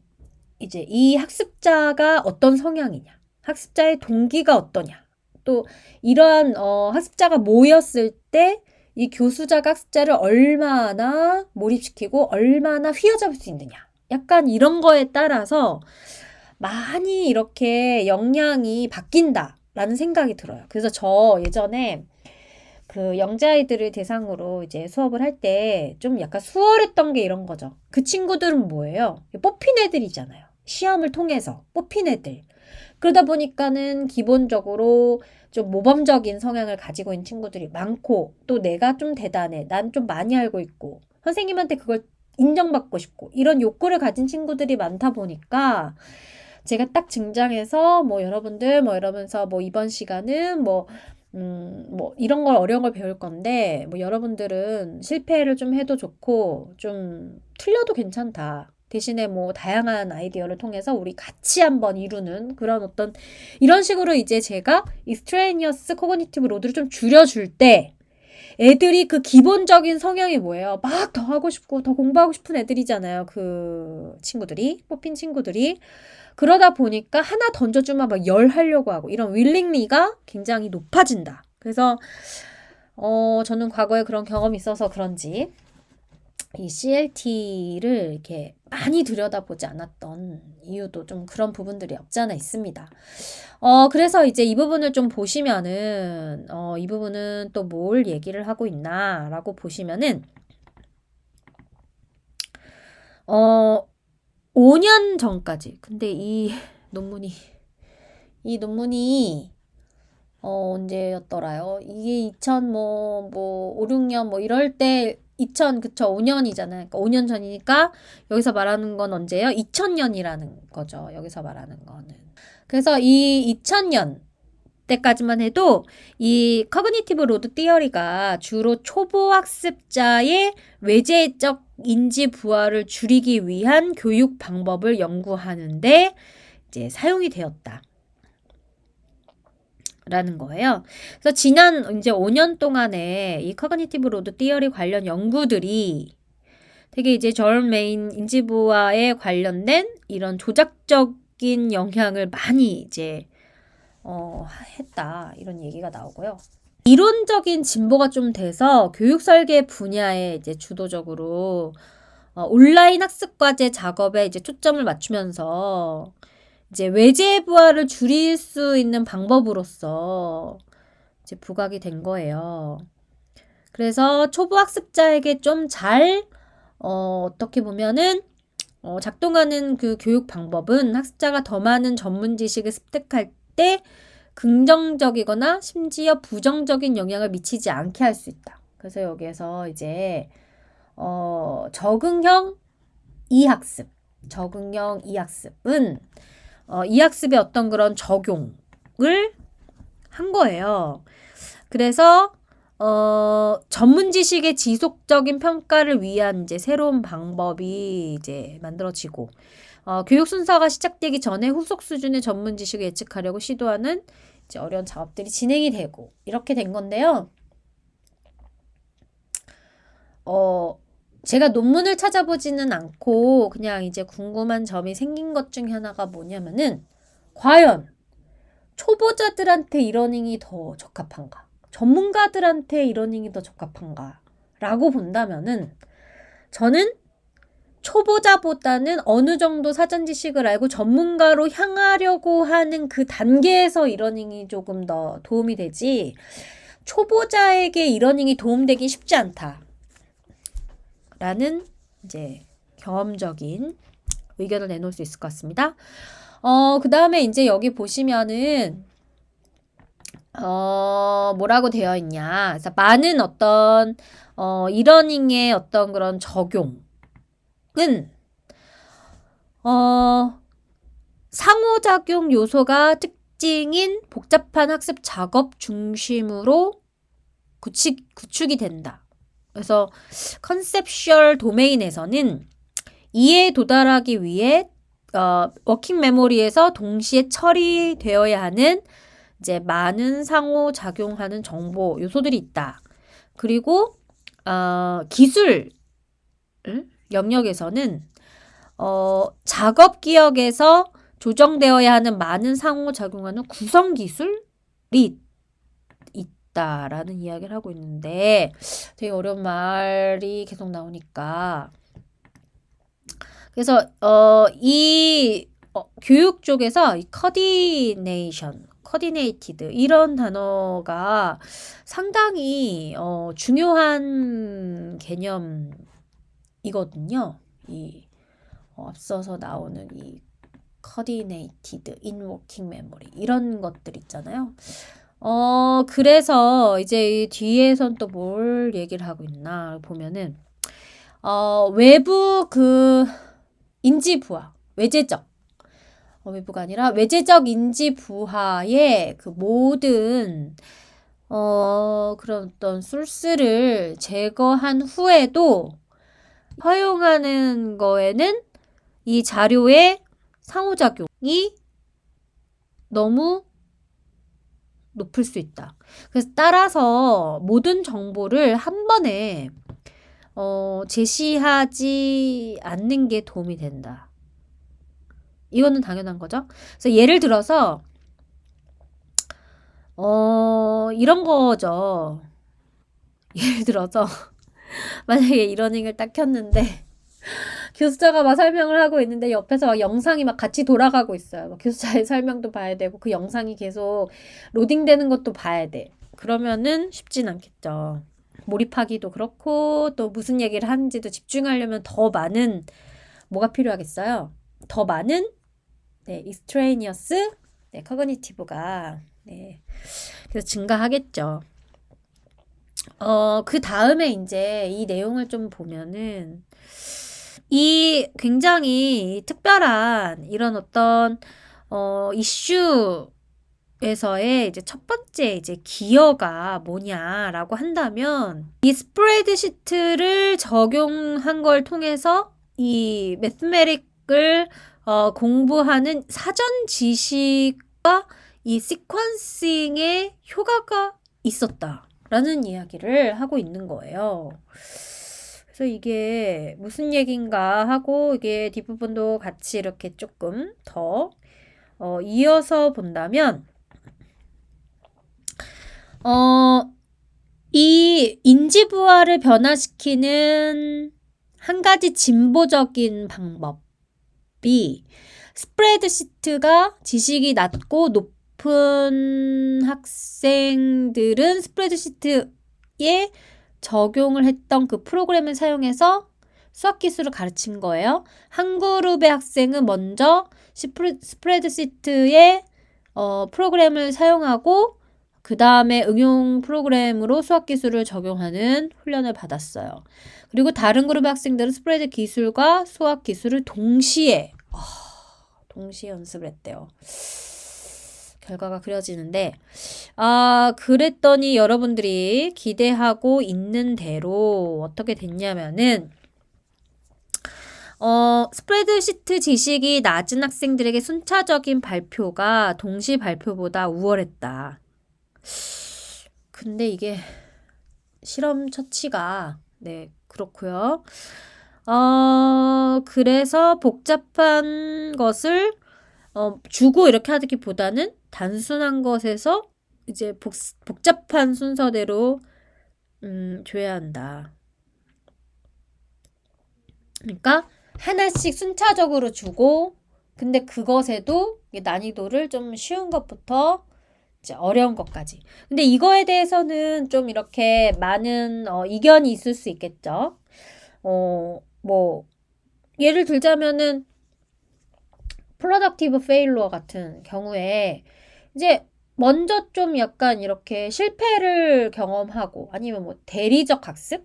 이제 이 학습자가 어떤 성향이냐, 학습자의 동기가 어떠냐, 또 이러한 학습자가 모였을 때 이 교수자가 학습자를 얼마나 몰입시키고 얼마나 휘어잡을 수 있느냐. 약간 이런 거에 따라서 많이 이렇게 역량이 바뀐다라는 생각이 들어요. 그래서 저 예전에 그 영재아이들을 대상으로 이제 수업을 할 때 좀 약간 수월했던 게 이런 거죠. 그 친구들은 뭐예요? 뽑힌 애들이잖아요. 시험을 통해서 뽑힌 애들. 그러다 보니까는 기본적으로 좀 모범적인 성향을 가지고 있는 친구들이 많고 또 내가 좀 대단해. 난 좀 많이 알고 있고 선생님한테 그걸 인정받고 싶고 이런 욕구를 가진 친구들이 많다 보니까 제가 딱 등장해서 뭐 여러분들 뭐 이러면서 뭐 이번 시간은 뭐 이런 걸 어려운 걸 배울 건데 뭐 여러분들은 실패를 좀 해도 좋고 좀 틀려도 괜찮다. 대신에 뭐 다양한 아이디어를 통해서 우리 같이 한번 이루는 그런 어떤 이런 식으로 이제 제가 extraneous cognitive load를 좀 줄여줄 때 애들이 그 기본적인 성향이 뭐예요? 막 더 하고 싶고 더 공부하고 싶은 애들이잖아요. 그 친구들이 뽑힌 친구들이 그러다 보니까 하나 던져주면 막 열 하려고 하고 이런 윌링리가 굉장히 높아진다. 그래서 저는 과거에 그런 경험이 있어서 그런지 이 CLT를 이렇게 많이 들여다보지 않았던 이유도 좀 그런 부분들이 없지 않아 있습니다. 그래서 이제 이 부분을 좀 보시면은 이 부분은 또 뭘 얘기를 하고 있나라고 보시면은 5년 전까지. 근데 이 논문이 언제였더라요? 이게 2000 5, 6년 뭐 이럴 때 그쵸, 5년이잖아요. 그러니까 5년 전이니까 여기서 말하는 건 언제예요? 2000년이라는 거죠. 여기서 말하는 거는. 그래서 이 2000년 때까지만 해도 이 커그니티브 로드 티어리가 주로 초보 학습자의 외재적 인지 부하를 줄이기 위한 교육 방법을 연구하는데 이제 사용이 되었다. 라는 거예요. 그래서 지난 이제 5년 동안에 이 커그니티브 로드 티어리 관련 연구들이 되게 이제 저울메인 인지부와에 관련된 이런 조작적인 영향을 많이 이제 했다. 이런 얘기가 나오고요. 이론적인 진보가 좀 돼서 교육 설계 분야에 이제 주도적으로 온라인 학습 과제 작업에 이제 초점을 맞추면서 이제 외제 부하를 줄일 수 있는 방법으로서 이제 부각이 된 거예요. 그래서 초보 학습자에게 좀 잘 어떻게 보면은 작동하는 그 교육 방법은 학습자가 더 많은 전문 지식을 습득할 때 긍정적이거나 심지어 부정적인 영향을 미치지 않게 할 수 있다. 그래서 여기에서 이제 적응형 이학습, 적응형 이학습은 이학습의 어떤 그런 적용을 한 거예요. 그래서 전문 지식의 지속적인 평가를 위한 이제 새로운 방법이 이제 만들어지고, 교육 순서가 시작되기 전에 후속 수준의 전문 지식을 예측하려고 시도하는 이제 어려운 작업들이 진행이 되고, 이렇게 된 건데요. 제가 논문을 찾아보지는 않고 그냥 이제 궁금한 점이 생긴 것 중에 하나가 뭐냐면은, 과연 초보자들한테 이러닝이 더 적합한가? 전문가들한테 이러닝이 더 적합한가? 라고 본다면은, 저는 초보자보다는 어느 정도 사전 지식을 알고 전문가로 향하려고 하는 그 단계에서 이러닝이 조금 더 도움이 되지, 초보자에게 이러닝이 도움되기 쉽지 않다. 라는 이제 경험적인 의견을 내놓을 수 있을 것 같습니다. 그 다음에 이제 여기 보시면은, 뭐라고 되어 있냐. 그래서 많은 어떤, 이러닝의 어떤 그런 적용은, 상호작용 요소가 특징인 복잡한 학습 작업 중심으로 구축이 된다. 그래서 컨셉슈얼 도메인에서는 이에 도달하기 위해 워킹 메모리에서 동시에 처리되어야 하는 이제 많은 상호작용하는 정보 요소들이 있다. 그리고 기술 영역에서는 작업 기억에서 조정되어야 하는 많은 상호작용하는 구성 기술이 있다라는 이야기를 하고 있는데, 되게 어려운 말이 계속 나오니까, 그래서 이 교육 쪽에서 이 커디네이티드 이런 단어가 상당히 중요한 개념이거든요. 이 앞서서 나오는 이 coordinated in working memory 이런 것들 있잖아요. 그래서 이제 이 뒤에선 또 뭘 얘기를 하고 있나 보면은 외부 그 인지 부하, 외제적 외부가 아니라 외제적 인지 부하의 그 모든 그런 어떤 소스를 제거한 후에도 허용하는 거에는 이 자료의 상호작용이 너무 높을 수 있다. 그래서 따라서 모든 정보를 한 번에 제시하지 않는 게 도움이 된다. 이거는 당연한 거죠. 그래서 예를 들어서 이런 거죠. 예를 들어서 만약에 이러닝을 딱 켰는데 교수자가 막 설명을 하고 있는데 옆에서 막 영상이 막 같이 돌아가고 있어요. 막 교수자의 설명도 봐야 되고 그 영상이 계속 로딩되는 것도 봐야 돼. 그러면은 쉽진 않겠죠. 몰입하기도 그렇고 또 무슨 얘기를 하는지도 집중하려면 더 많은 뭐가 필요하겠어요? 더 많은 extraneous cognitive가 그래서 증가하겠죠. 그 다음에 이제 이 내용을 좀 보면은 이 굉장히 특별한 이런 어떤 이슈에서의 이제 첫 번째 이제 기여가 뭐냐라고 한다면 이 스프레드시트를 적용한 걸 통해서 이 매스메릭을 공부하는 사전 지식과 이 시퀀싱에 효과가 있었다라는 이야기를 하고 있는 거예요. 그래서 이게 무슨 얘기인가 하고 이게 뒷부분도 같이 이렇게 조금 더 이어서 본다면 이 인지부활을 변화시키는 한 가지 진보적인 방법이 스프레드시트가 지식이 낮고 높은 학생들은 스프레드시트에 적용을 했던 그 프로그램을 사용해서 수학 기술을 가르친 거예요. 한 그룹의 학생은 먼저 스프레드시트의 프로그램을 사용하고 그 다음에 응용 프로그램으로 수학 기술을 적용하는 훈련을 받았어요. 그리고 다른 그룹의 학생들은 스프레드 기술과 수학 기술을 동시에 연습을 했대요. 결과가 그려지는데 그랬더니 여러분들이 기대하고 있는 대로 어떻게 됐냐면은 스프레드시트 지식이 낮은 학생들에게 순차적인 발표가 동시 발표보다 우월했다. 근데 이게 실험 처치가 그렇고요. 그래서 복잡한 것을 주고 이렇게 하기보다는 단순한 것에서 이제 복잡한 순서대로 줘야 한다. 그러니까 하나씩 순차적으로 주고 근데 그것에도 난이도를 좀 쉬운 것부터 이제 어려운 것까지. 근데 이거에 대해서는 좀 이렇게 많은 이견이 있을 수 있겠죠. 뭐 예를 들자면은 productive failure 같은 경우에 이제 먼저 좀 약간 이렇게 실패를 경험하고 아니면 뭐 대리적 학습?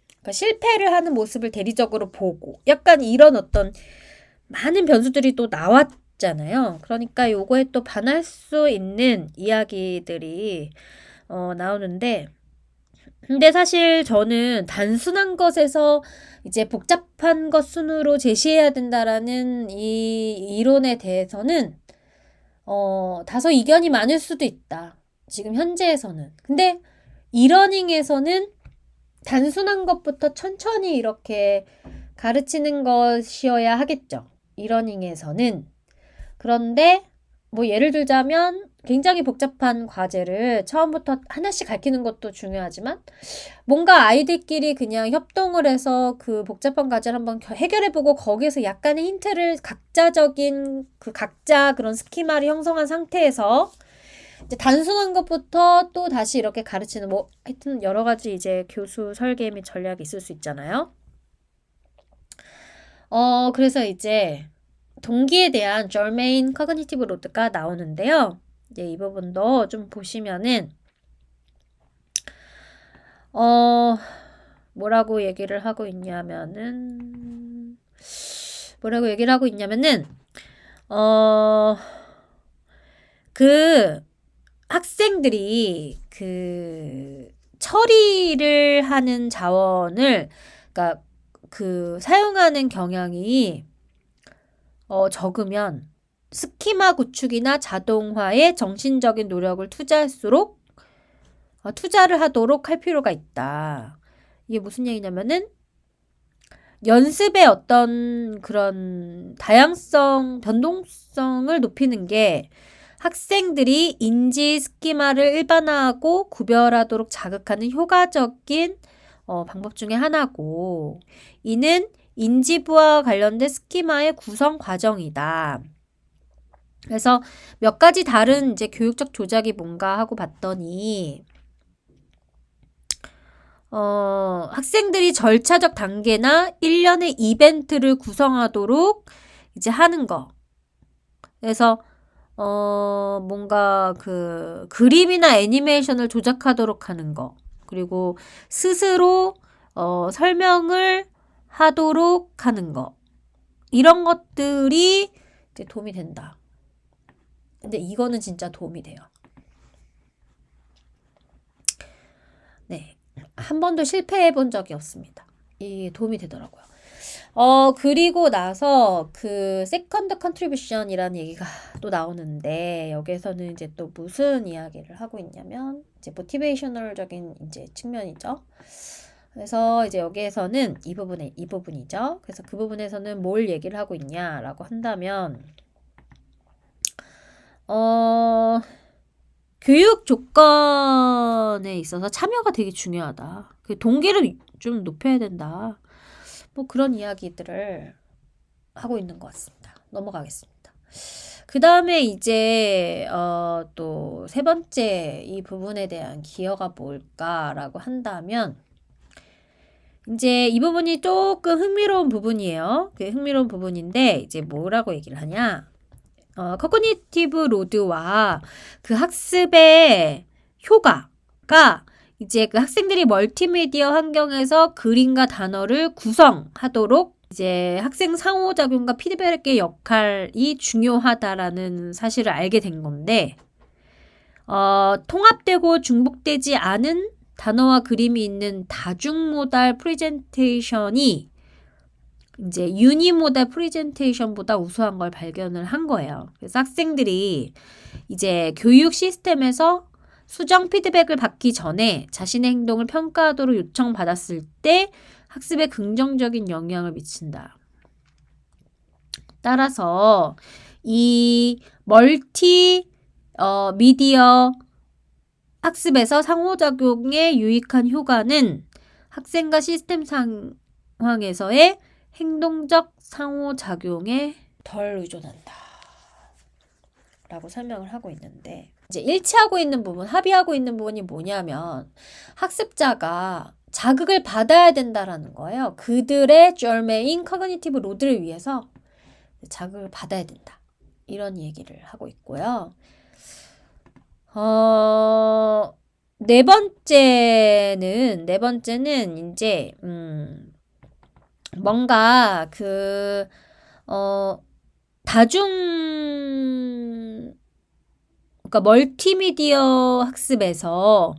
그러니까 실패를 하는 모습을 대리적으로 보고 약간 이런 어떤 많은 변수들이 또 나왔잖아요. 그러니까 요거에 또 반할 수 있는 이야기들이 나오는데 근데 사실 저는 단순한 것에서 이제 복잡한 것 순으로 제시해야 된다라는 이 이론에 대해서는 다소 이견이 많을 수도 있다. 지금 현재에서는. 근데 이러닝에서는 단순한 것부터 천천히 이렇게 가르치는 것이어야 하겠죠. 이러닝에서는. 그런데 뭐 예를 들자면 굉장히 복잡한 과제를 처음부터 하나씩 가르치는 것도 중요하지만 뭔가 아이들끼리 그냥 협동을 해서 그 복잡한 과제를 한번 해결해보고 거기에서 약간의 힌트를 각자적인 각자 그런 스키마를 형성한 상태에서 이제 단순한 것부터 또 다시 이렇게 가르치는 뭐 하여튼 여러 가지 이제 교수 설계 및 전략이 있을 수 있잖아요. 그래서 이제 동기에 대한 Germain Cognitive Load가 나오는데요. 이제 이 부분도 좀 보시면은 뭐라고 얘기를 하고 있냐면은 그 학생들이 그 처리를 하는 자원을 그러니까 그 사용하는 경향이 적으면 스키마 구축이나 자동화에 정신적인 노력을 투자할수록 투자를 하도록 할 필요가 있다. 이게 무슨 얘기냐면은 연습의 어떤 그런 다양성, 변동성을 높이는 게 학생들이 인지 스키마를 일반화하고 구별하도록 자극하는 효과적인 방법 중에 하나고 이는 인지부와 관련된 스키마의 구성 과정이다. 그래서 몇 가지 다른 이제 교육적 조작이 뭔가 하고 봤더니 학생들이 절차적 단계나 일련의 이벤트를 구성하도록 이제 하는 거. 그래서 뭔가 그 그림이나 애니메이션을 조작하도록 하는 거. 그리고 스스로 설명을 하도록 하는 거. 이런 것들이 이제 도움이 된다. 근데 이거는 진짜 도움이 돼요. 네. 한 번도 실패해 본 적이 없습니다. 이게 도움이 되더라고요. 그리고 나서 그 세컨드 컨트리뷰션이라는 얘기가 또 나오는데 여기에서는 이제 또 무슨 이야기를 하고 있냐면 이제 모티베이셔널적인 이제 측면이죠. 그래서 이제 여기에서는 이 부분이죠. 그래서 그 부분에서는 뭘 얘기를 하고 있냐라고 한다면 교육 조건에 있어서 참여가 되게 중요하다. 그 동기를 좀 높여야 된다. 뭐 그런 이야기들을 하고 있는 것 같습니다. 넘어가겠습니다. 그 다음에 이제 또 세 번째 이 부분에 대한 기여가 뭘까라고 한다면 이제 이 부분이 조금 흥미로운 부분이에요. 그 흥미로운 부분인데 이제 뭐라고 얘기를 하냐? 커그니티브 로드와 그 학습의 효과가 이제 그 학생들이 멀티미디어 환경에서 그림과 단어를 구성하도록 이제 학생 상호작용과 피드백의 역할이 중요하다라는 사실을 알게 된 건데, 통합되고 중복되지 않은 단어와 그림이 있는 다중모달 프레젠테이션이 이제 유니모달 프레젠테이션보다 우수한 걸 발견을 한 거예요. 그래서 학생들이 이제 교육 시스템에서 수정 피드백을 받기 전에 자신의 행동을 평가하도록 요청받았을 때 학습에 긍정적인 영향을 미친다. 따라서 이 멀티 미디어 학습에서 상호작용에 유익한 효과는 학생과 시스템 상황에서의 행동적 상호작용에 덜 의존한다. 라고 설명을 하고 있는데 이제 일치하고 있는 부분, 합의하고 있는 부분이 뭐냐면 학습자가 자극을 받아야 된다라는 거예요. 그들의 germane cognitive load를 위해서 자극을 받아야 된다. 이런 얘기를 하고 있고요. 네 번째는 이제 뭔가 그러니까 멀티미디어 학습에서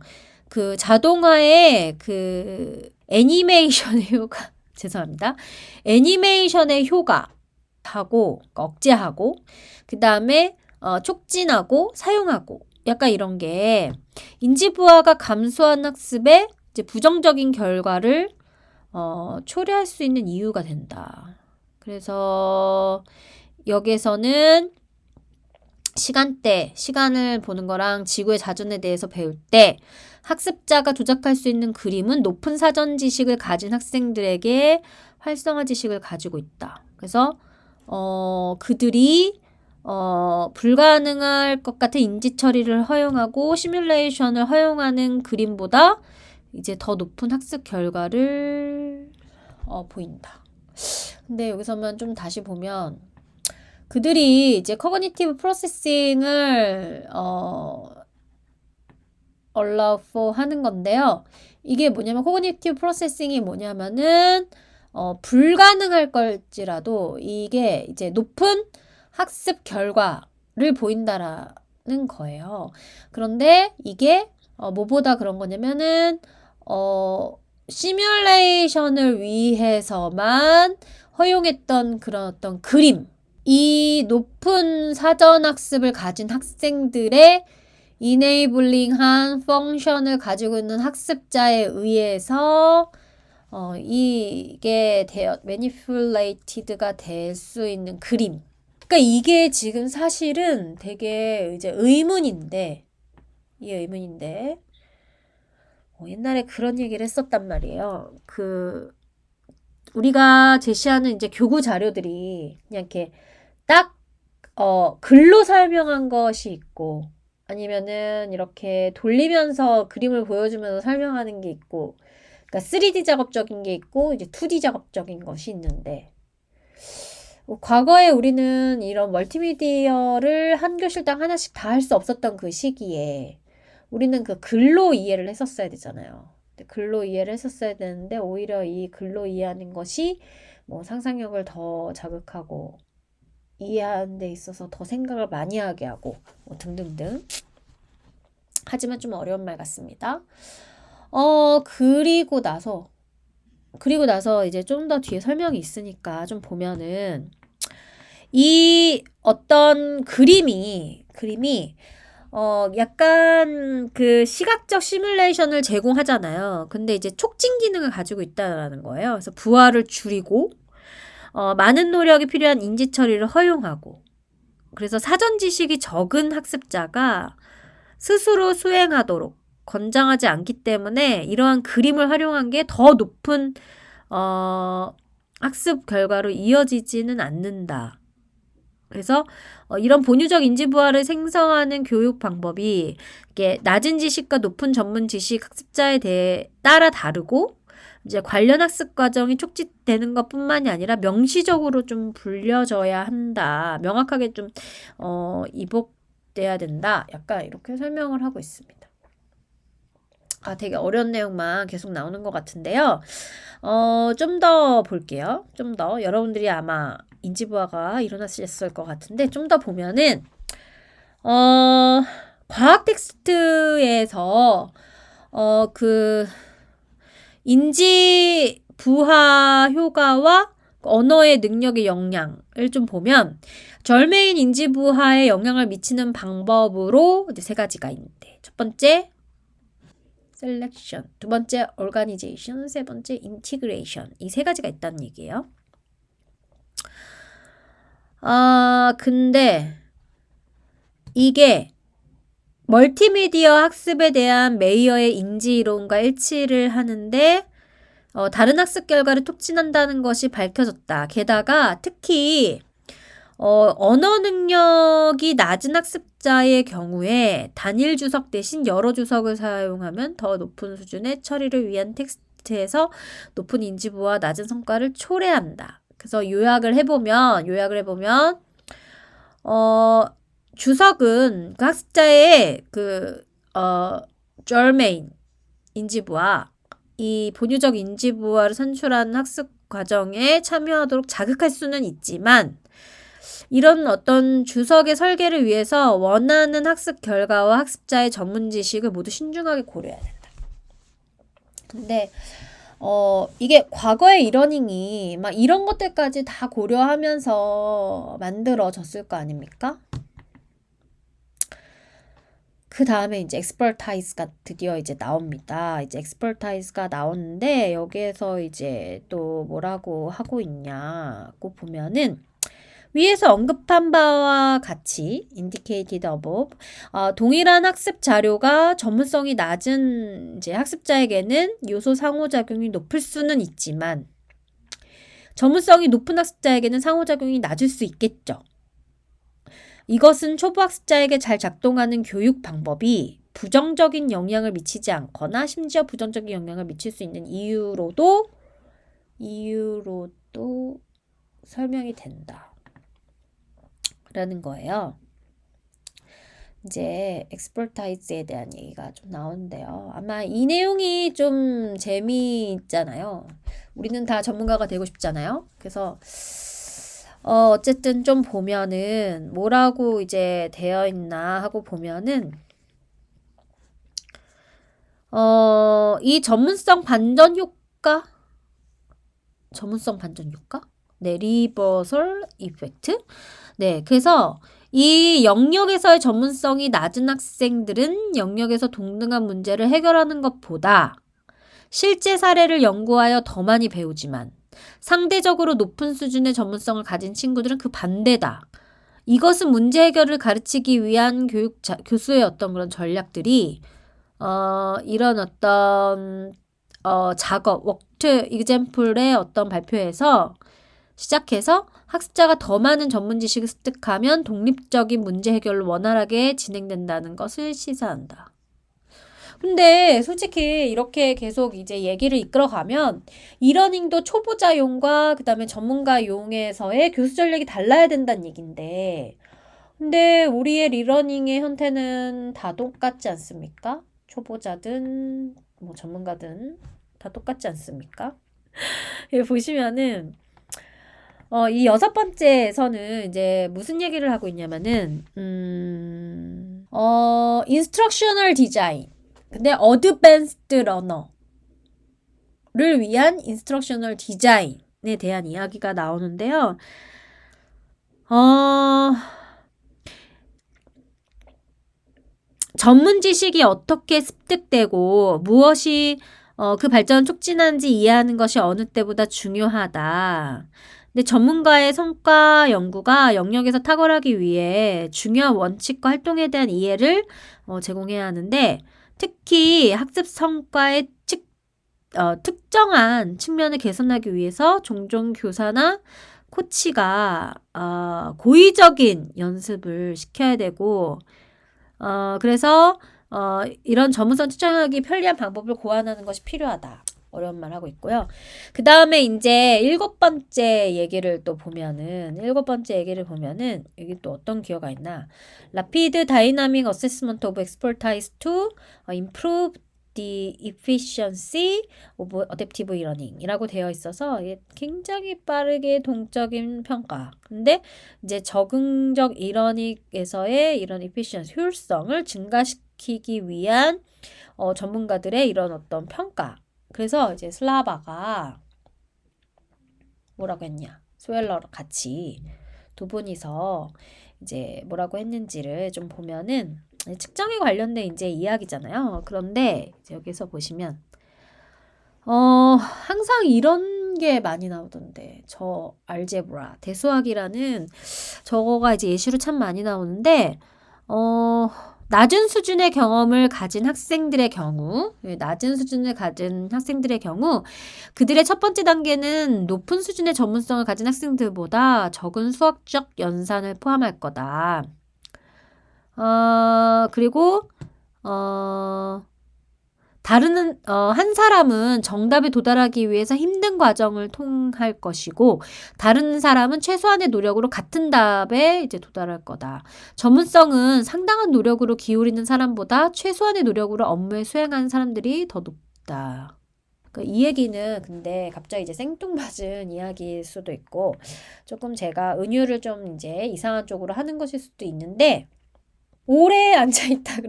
그 자동화의 그 애니메이션의 효과, 죄송합니다. 애니메이션의 효과하고, 억제하고, 그 다음에 촉진하고, 사용하고, 약간 이런 게 인지부하가 감소한 학습에 이제 부정적인 결과를 초래할 수 있는 이유가 된다. 그래서 여기에서는 시간을 보는 거랑 지구의 자전에 대해서 배울 때 학습자가 조작할 수 있는 그림은 높은 사전 지식을 가진 학생들에게 활성화 지식을 가지고 있다. 그래서 그들이 불가능할 것 같은 인지 처리를 허용하고 시뮬레이션을 허용하는 그림보다 이제 더 높은 학습 결과를 보인다. 근데 여기서만 좀 다시 보면 그들이 이제 커그니티브 프로세싱을 allow for 하는 건데요. 이게 뭐냐면 커그니티브 프로세싱이 뭐냐면은 불가능할 걸지라도 이게 이제 높은 학습 결과를 보인다라는 거예요. 그런데 이게 뭐보다 그런 거냐면은 시뮬레이션을 위해서만 허용했던 그런 어떤 그림, 이 높은 사전 학습을 가진 학생들의 이네이블링한 펑션을 가지고 있는 학습자에 의해서 이게 매니플레이티드가 될 수 있는 그림. 그러니까 이게 지금 사실은 되게 이제 의문인데 옛날에 그런 얘기를 했었단 말이에요. 우리가 제시하는 이제 교구 자료들이 그냥 이렇게 딱 글로 설명한 것이 있고 아니면은 이렇게 돌리면서 그림을 보여주면서 설명하는 게 있고 그러니까 3D 작업적인 게 있고 이제 2D 작업적인 것이 있는데 과거에 우리는 이런 멀티미디어를 한 교실당 하나씩 다 할 수 없었던 그 시기에 우리는 그 글로 이해를 했었어야 되잖아요. 글로 이해를 했었어야 되는데 오히려 이 글로 이해하는 것이 뭐 상상력을 더 자극하고 이해하는 데 있어서 더 생각을 많이 하게 하고 뭐 등등등. 하지만 좀 어려운 말 같습니다. 그리고 나서 그리고 나서 이제 좀 더 뒤에 설명이 있으니까 좀 보면은 이 어떤 그림이 약간 그 시각적 시뮬레이션을 제공하잖아요. 근데 이제 촉진 기능을 가지고 있다라는 거예요. 그래서 부하를 줄이고 많은 노력이 필요한 인지 처리를 허용하고, 그래서 사전 지식이 적은 학습자가 스스로 수행하도록 권장하지 않기 때문에 이러한 그림을 활용한 게 더 높은 학습 결과로 이어지지는 않는다. 그래서 이런 본유적 인지 부하를 생성하는 교육 방법이 이게 낮은 지식과 높은 전문 지식 학습자에 대해 따라 다르고, 이제 관련 학습 과정이 촉진되는 것뿐만이 아니라 명시적으로 좀 불려져야 한다. 명확하게 좀 이복돼야 된다. 약간 이렇게 설명을 하고 있습니다. 되게 어려운 내용만 계속 나오는 것 같은데요. 좀 더 볼게요. 좀 더 여러분들이 아마 인지부하가 일어났을 것 같은데, 좀 더 보면은 과학 텍스트에서 그 인지 부하 효과와 언어의 능력의 영향을 좀 보면, 절매인 인지 부하에 영향을 미치는 방법으로 이제 3가지가 있는데, 첫 번째 셀렉션, 두 번째 organization, 세 번째 integration, 이 3가지가 있다는 얘기예요. 근데 이게 멀티미디어 학습에 대한 메이어의 인지 이론과 일치를 하는데 다른 학습 결과를 촉진한다는 것이 밝혀졌다. 게다가 특히 언어 능력이 낮은 학습자의 경우에 단일 주석 대신 여러 주석을 사용하면 더 높은 수준의 처리를 위한 텍스트에서 높은 인지부와 낮은 성과를 초래한다. 그래서 요약을 해보면 주석은 그 학습자의 절메인 인지부와 이 본유적 인지부하를 산출하는 학습 과정에 참여하도록 자극할 수는 있지만, 이런 어떤 주석의 설계를 위해서 원하는 학습 결과와 학습자의 전문 지식을 모두 신중하게 고려해야 된다. 근데 이게 과거의 이러닝이 막 이런 것들까지 다 고려하면서 만들어졌을 거 아닙니까? 그 다음에 이제 expertise가 드디어 이제 나옵니다. 이제 expertise가 나오는데, 여기에서 이제 또 뭐라고 하고 있냐고 보면은, 위에서 언급한 바와 같이 indicated above, 동일한 학습 자료가 전문성이 낮은 이제 학습자에게는 요소 상호작용이 높을 수는 있지만, 전문성이 높은 학습자에게는 상호작용이 낮을 수 있겠죠. 이것은 초보 학습자에게 잘 작동하는 교육 방법이 부정적인 영향을 미치지 않거나 심지어 부정적인 영향을 미칠 수 있는 이유로도 설명이 된다. 라는 거예요. 이제 expertise에 대한 얘기가 좀 나오는데요. 아마 이 내용이 좀 재미있잖아요. 우리는 다 전문가가 되고 싶잖아요. 그래서 어쨌든 좀 보면은 뭐라고 이제 되어 있나 하고 보면은 이 전문성 반전 효과? 네, 리버설 이펙트. 네, 그래서 이 영역에서의 전문성이 낮은 학생들은 영역에서 동등한 문제를 해결하는 것보다 실제 사례를 연구하여 더 많이 배우지만, 상대적으로 높은 수준의 전문성을 가진 친구들은 그 반대다. 이것은 문제 해결을 가르치기 위한 교수의 어떤 그런 전략들이 이런 어떤 작업, 워크 이그젬플의 어떤 발표에서 시작해서 학습자가 더 많은 전문 지식을 습득하면 독립적인 문제 해결을 원활하게 진행된다는 것을 시사한다. 근데 솔직히 이렇게 계속 이제 얘기를 이끌어가면 이러닝도 초보자용과 그다음에 전문가용에서의 교수 전략이 달라야 된다는 얘긴데, 근데 우리의 리러닝의 형태는 다 똑같지 않습니까? 초보자든 뭐 전문가든 다 똑같지 않습니까? 여기 보시면은 이 6번째에서는 이제 무슨 얘기를 하고 있냐면은 인스트럭셔널 디자인, 근데 어드밴스드 러너, 위한 인스트럭셔널 디자인에 대한 이야기가 나오는데요. 전문 지식이 어떻게 습득되고 무엇이 그 발전을 촉진하는지 이해하는 것이 어느 때보다 중요하다. 근데 전문가의 성과 연구가 영역에서 탁월하기 위해 중요한 원칙과 활동에 대한 이해를 제공해야 하는데 특히 학습 성과의 특정한 측면을 개선하기 위해서 종종 교사나 코치가 고의적인 연습을 시켜야 되고 그래서 이런 전문성 측정하기 편리한 방법을 고안하는 것이 필요하다. 어려운 말 하고 있고요. 그 다음에 이제 일곱 번째 얘기를 보면은 여기 또 어떤 기어가 있나? Rapid Dynamic Assessment of Expertise to Improve the Efficiency of Adaptive Learning 이라고 되어 있어서 굉장히 빠르게 동적인 평가. 근데 이제 적응적 이러닉에서의 이런 efficiency, 효율성을 증가시키기 위한 전문가들의 이런 어떤 평가. 그래서 이제 슬라바가 뭐라고 했냐? 스웰러랑 같이 두 분이서 이제 뭐라고 했는지를 좀 보면은 측정에 관련된 이제 이야기잖아요. 그런데 이제 여기서 보시면 항상 이런 게 많이 나오던데 저 알제브라 대수학이라는 저거가 이제 예시로 참 많이 나오는데 낮은 수준의 경험을 가진 학생들의 경우 그들의 첫 번째 단계는 높은 수준의 전문성을 가진 학생들보다 적은 수학적 연산을 포함할 거다. 그리고 한 사람은 정답에 도달하기 위해서 힘든 과정을 통할 것이고 다른 사람은 최소한의 노력으로 같은 답에 이제 도달할 거다. 전문성은 상당한 노력으로 기울이는 사람보다 최소한의 노력으로 업무에 수행하는 사람들이 더 높다. 이 얘기는 근데 갑자기 이제 생뚱맞은 이야기일 수도 있고 조금 제가 은유를 좀 이제 이상한 쪽으로 하는 것일 수도 있는데 오래 앉아있다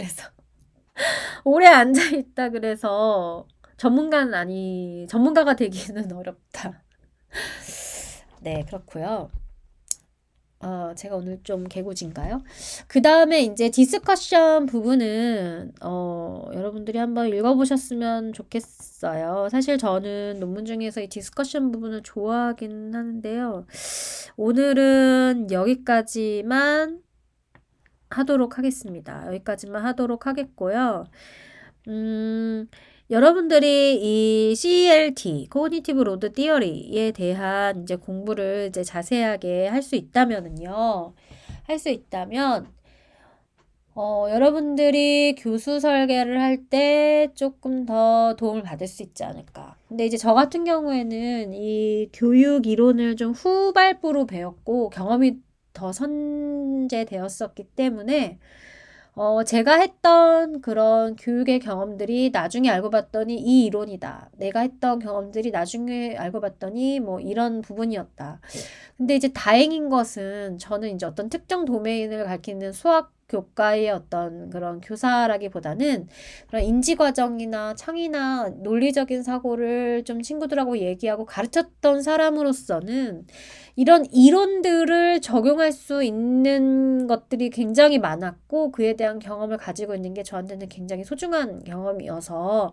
그래서 전문가가 되기는 어렵다. 네, 그렇고요. 제가 오늘 좀 개구진가요? 그 다음에 이제 디스커션 부분은 여러분들이 한번 읽어보셨으면 좋겠어요. 사실 저는 논문 중에서 이 디스커션 부분을 좋아하긴 하는데요. 오늘은 여기까지만 하도록 하겠습니다. 여기까지만 하도록 하겠고요. 여러분들이 이 CLT, Cognitive Load Theory에 대한 이제 공부를 이제 자세하게 할 수 있다면 여러분들이 교수 설계를 할 때 조금 더 도움을 받을 수 있지 않을까. 근데 이제 저 같은 경우에는 이 교육 이론을 좀 후발부로 배웠고 경험이 더 선제되었었기 때문에 제가 했던 그런 교육의 경험들이 나중에 알고 봤더니 이 이론이다. 내가 했던 경험들이 나중에 알고 봤더니 뭐 이런 부분이었다. 근데 이제 다행인 것은 저는 이제 어떤 특정 도메인을 가리키는 수학 교과의 어떤 그런 교사라기보다는 그런 인지과정이나 창의나 논리적인 사고를 좀 친구들하고 얘기하고 가르쳤던 사람으로서는 이런 이론들을 적용할 수 있는 것들이 굉장히 많았고 그에 대한 경험을 가지고 있는 게 저한테는 굉장히 소중한 경험이어서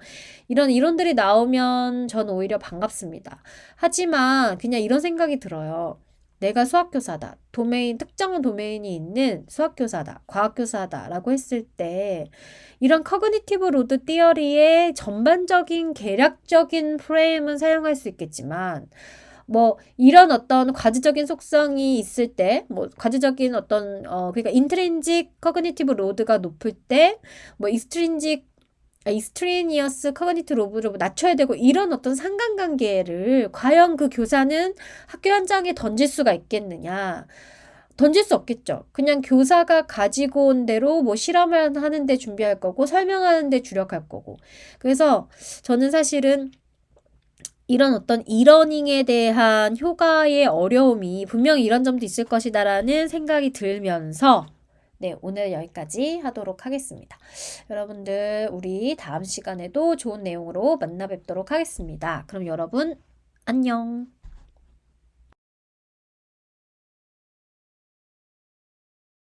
이런 이론들이 나오면 전 오히려 반갑습니다. 하지만 그냥 이런 생각이 들어요. 내가 수학교사다. 특정한 도메인이 있는 수학교사다. 과학교사다. 라고 했을 때 이런 커그니티브 로드 티어리의 전반적인 계략적인 프레임은 사용할 수 있겠지만 뭐 이런 어떤 과지적인 속성이 있을 때 과지적인 어떤 그러니까 인트린직 커그니티브 로드가 높을 때 익스트리니어스 커그니티브 로드를 낮춰야 되고 이런 어떤 상관관계를 과연 그 교사는 학교 현장에 던질 수가 있겠느냐. 던질 수 없겠죠. 그냥 교사가 가지고 온 대로 실험을 하는데 준비할 거고 설명하는데 주력할 거고. 그래서 저는 사실은 이런 어떤 이러닝에 대한 효과의 어려움이 분명히 이런 점도 있을 것이다라는 생각이 들면서 네, 오늘 여기까지 하도록 하겠습니다. 여러분들, 우리 다음 시간에도 좋은 내용으로 만나 뵙도록 하겠습니다. 그럼 여러분, 안녕.